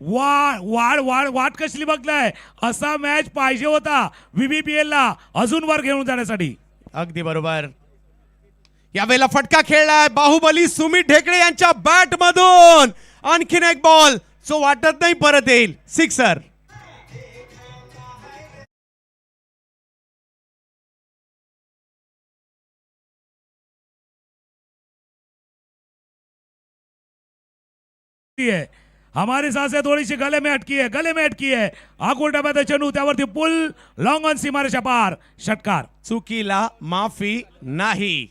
वाट कसली बघलाय. असा मॅच पाहिजे होता VBPL ला अजून वर घेऊन जाण्यासाठी. अगदी बरोबर. यावेळेला फटका खेळलाय बाहुबली सुमित ढेकळे यांच्या बॅट मधून. आणखीन एक बॉल जो वाटत नाही परत येईल. सिक्सर. है हमारे साथ से थोड़ी सी गले में अटकी है. आखो डब्यात चेंडू त्यावरती पुल लॉंग ऑन सीमारेषा पार. षटकार. चुकीला माफी नाही.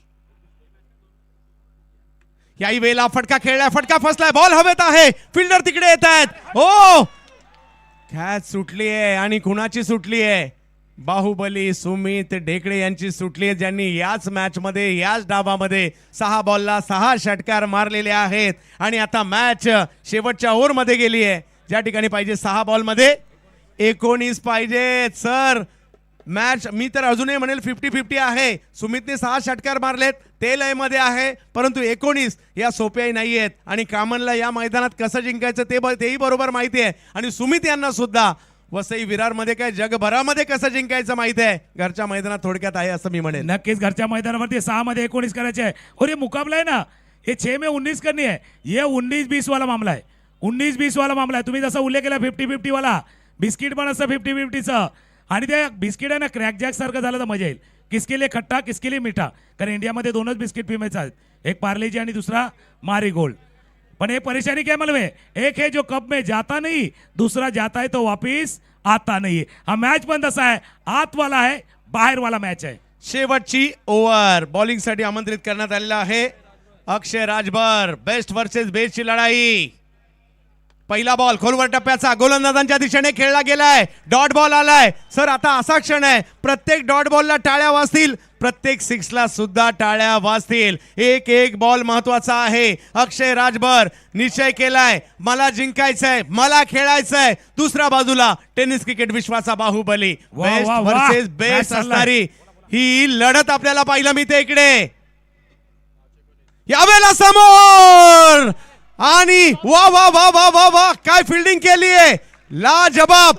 याही वेळेला फटका खेळलाय. फटका फसलाय. बॉल हवेत आहे. फिल्डर तिकडे येत आहेत. ओ कॅच सुटली आहे आणि कुणाची सुटली आहे. बाहुबली सुमित ढेकळे यांची सुटली आहे, ज्यांनी याच मॅच मध्ये याच डावामध्ये 6 बॉलला 6 षटकार मारलेले आहेत. आणि आता मॅच शेवटच्या ओव्हर मध्ये गेली आहे, ज्या ठिकाणी पाहिजे 6 बॉल मध्ये 19 पाहिजे. सर मॅच मी तर अजूनही म्हणेल 50-50 आहे. सुमितने 6 षटकार मारलेत, ते लय मध्ये आहे, परंतु 19 या सोप्याही नाही आहेत. आणि कामनला या मैदानात कसं जिंकायचं तेही बरोबर माहिती आहे. आणि सुमित यांना सुद्धा वसई विरार मध्ये काय जगभरामध्ये कसं जिंकायचं माहिती आहे. घरच्या मैदानात थोडक्यात आहे असं मी म्हणेन. नक्कीच घरच्या मैदानावरती 6 मध्ये 19 करायचे आहे. और ये मुकाबला है ना, ये 6 में 19 करनी है. ये 19-20 वाला मामला आहे. 19-20 वाला मामला आहे. तुम्ही जसा उल्लेख केला 50-50 वाला बिस्किट पण असतं 50-50चं. आणि ते बिस्किट आहे ना क्रॅक जॅक सारखं झालं तर मजा येईल. किसके लिए खट्टा किसके लिए मीठा. कारण इंडियामध्ये 2च बिस्किट फेमस आहेत, एक पार्लेजी आणि दुसरा मारी गोल्ड. पण ये परेशानी क्या मालूम है, एक है जो कप में जाता नहीं, दूसरा जाता है तो वापिस आता नहीं. हा मॅच पण तसा आहे, आत वाला आहे बाहेर वाला मॅच आहे. शेवटची ओव्हर बॉलिंग साठी आमंत्रित करण्यात आलेला आहे अक्षय राजभर. बेस्ट वर्सेस बेस्टची लढाई. पहिला बॉल खोलवर टप्प्याचा गोलंदाजांच्या दिशेने खेळला गेलाय. डॉट बॉल आलाय. सर आता असा क्षण आहे, प्रत्येक डॉट बॉलला टाळ्या वाजतील, प्रत्येक सिक्सला सुद्धा टाळ्या वाजतील. एक बॉल महत्वाचा आहे. अक्षय राजभर निश्चय केलाय, मला जिंकायचंय, मला खेळायचंय. दुसऱ्या बाजूला टेनिस क्रिकेट विश्वाचा बाहुबली. वा, बेस्ट वा, वा. वर्सेस मॅच बेस्ट चाललाय. असणारी ही लढत आपल्याला पाहायला मिळते इकडे. यावेळेला समोर आणि वा वा वा वा वा वा काय फिल्डिंग केली आहे, लाजबाब.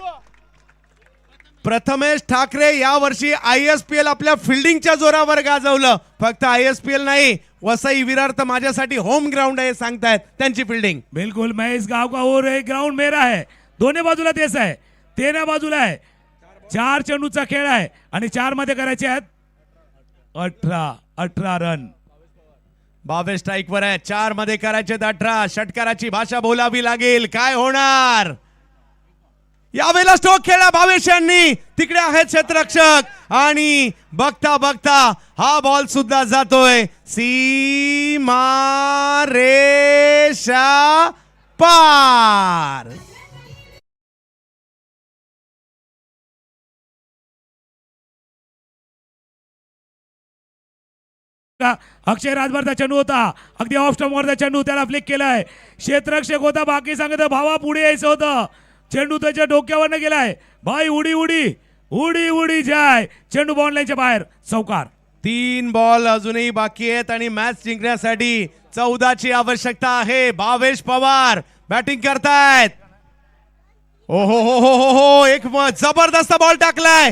प्रथमेश ठाकरे यावर्षी ISPL आपल्या फिल्डिंगच्या जोरावर गाजवलं. फक्त ISPL नाही, वसई विरार तर माझ्यासाठी होम ग्राउंड आहे सांगतायत त्यांची फिल्डिंग. बिल्कुल, मैं इस गांव का और एक ग्राउंड मेरा है. दोन्ही बाजूला तेच आहे, तेन्या बाजूला आहे. 4 चेंडूचा खेळ आहे आणि 4 मध्ये करायचे आहेत 18 रन. 22 स्ट्राईक वर आहे. 4 मध्ये करायचे 18. षटकाराची भाषा बोलावी लागेल. काय होणार यावेळेला. स्ट्रोक खेळला भावेश यांनी. तिकडे आहेत क्षेत्ररक्षक आणि बघता बघता हा बॉल सुद्धा जातोय सीमा रेषा पार. अक्षय राजभरचा चेंडू होता, अगदी ऑफ स्टंप वरचा चेंडू, त्याला फ्लिक केलाय. क्षेत्ररक्षक होता, बाकी सांगत भावा पुढे यायचं होतं. चेंडू त्याच्या डोक्यावरनं गेलाय. भाई उडी उडी उडी उडी जाय. चेंडू बॉल लाईनच्या बाहेर. चौकार. 3 बॉल अजूनही बाकी आहेत आणि मॅच जिंकण्यासाठी 14ची आवश्यकता आहे. भावेश पवार बॅटिंग करतायत. ओ हो हो हो हो हो एक जबरदस्त बॉल टाकलाय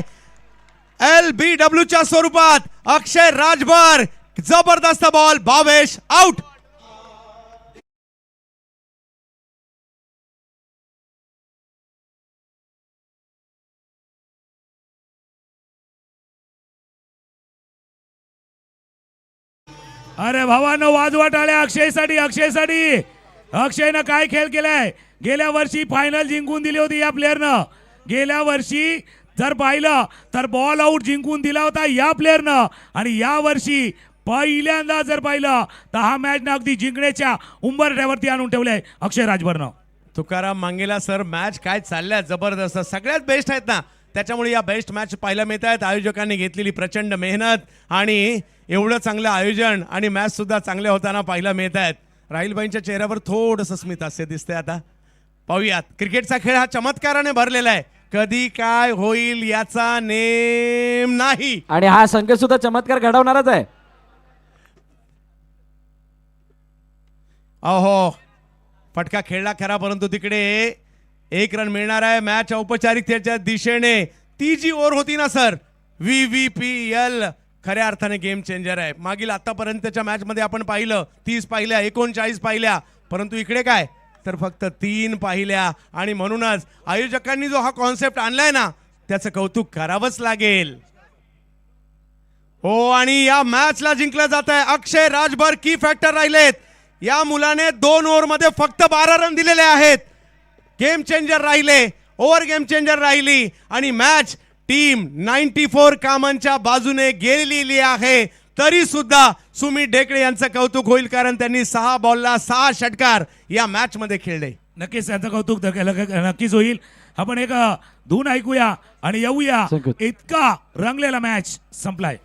LBW च्या स्वरूपात. अक्षय राजभर जबरदस्त बॉल. भावेश आउट. अरे भावानो वाजवा टाळ्या अक्षयसाठी. अक्षयनं काय खेळ केलाय. गेल्या वर्षी फायनल जिंकून दिली होती या प्लेअरनं. गेल्या वर्षी जर पाहिलं तर बॉल आउट जिंकून दिला होता या प्लेअरनं. आणि या वर्षी पहिल्यांदा जर पाहिलं तर हा मॅच ना अगदी जिंकण्याच्या उंबरठ्यावरती आणून ठेवलंय अक्षय राजभरनं. तुकाराम मांगेला सर मॅच काय चालल्या जबरदस्त, सगळ्यात बेस्ट आहेत ना, त्याच्यामुळे या बेस्ट मॅच पाहायला मिळत आहेत. आयोजकांनी घेतलेली प्रचंड मेहनत आणि एवढं चांगलं आयोजन आणि मॅच सुद्धा चांगल्या होताना पाहायला मिळत आहेत. राहीलबाईंच्या चेहऱ्यावर थोडंसं स्मित हास्य दिसतंय. आता पाहूयात. क्रिकेटचा खेळ हा चमत्काराने भरलेला आहे, कधी काय होईल याचा नेम नाही. आणि हा संघ सुद्धा चमत्कार घडवणारच आहे. अहो फटका खेळला खरा, परंतु तिकडे 1 रन मिळणार आहे. मॅच औपचारिकतेच्या दिशेने ती जी ओव्हर होती ना सर, VVPL खऱ्या अर्थाने गेम चेंजर आहे. मागील आतापर्यंतच्या मॅच मध्ये आपण पाहिलं 30 पाहिल्या, 39 पाहिल्या, परंतु इकडे काय तर फक्त 3 पाहिल्या. आणि म्हणूनच आयोजकांनी जो हा कॉन्सेप्ट आणलाय ना त्याचं कौतुक करावंच लागेल. हो, आणि या मॅचला जिंकलं जात आहे. अक्षय राजभर की फॅक्टर राहिलेत. या मुलाने 2 ओव्हर मध्ये फक्त 12 रन दिलेले आहेत. गेम चेंजर राहिले, ओव्हर गेम चेंजर राहिली आणि मॅच टीम 94 कामांच्या बाजूने गेलेली आहे. तरी सुद्धा सुमित ढेकळे यांचं कौतुक होईल, कारण त्यांनी 6 बॉलला 6 षटकार या मॅच मध्ये खेळले. नक्कीच त्यांचं कौतुक नक्कीच होईल. आपण एक धून ऐकूया आणि येऊया. संकेत. इतका रंगलेला मॅच संपलाय.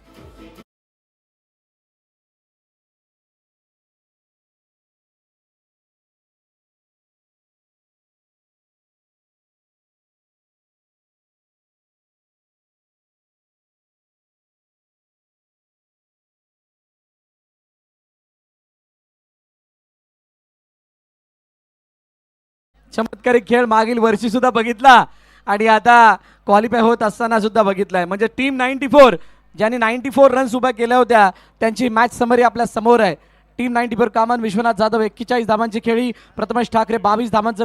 चमत्कारिक खेळ मागील वर्षी सुद्धा बघितला आणि आता क्वालिफाय होत असताना सुद्धा बघितलाय. म्हणजे टीम 94 ज्यांनी 94 रन्स उभ्या केल्या होत्या त्यांची मॅच समरी आपल्या समोर आहे. टीम 94 कामान विश्वनाथ जाधव 41 धावांची खेळी, प्रथमेश ठाकरे 22 धावांचं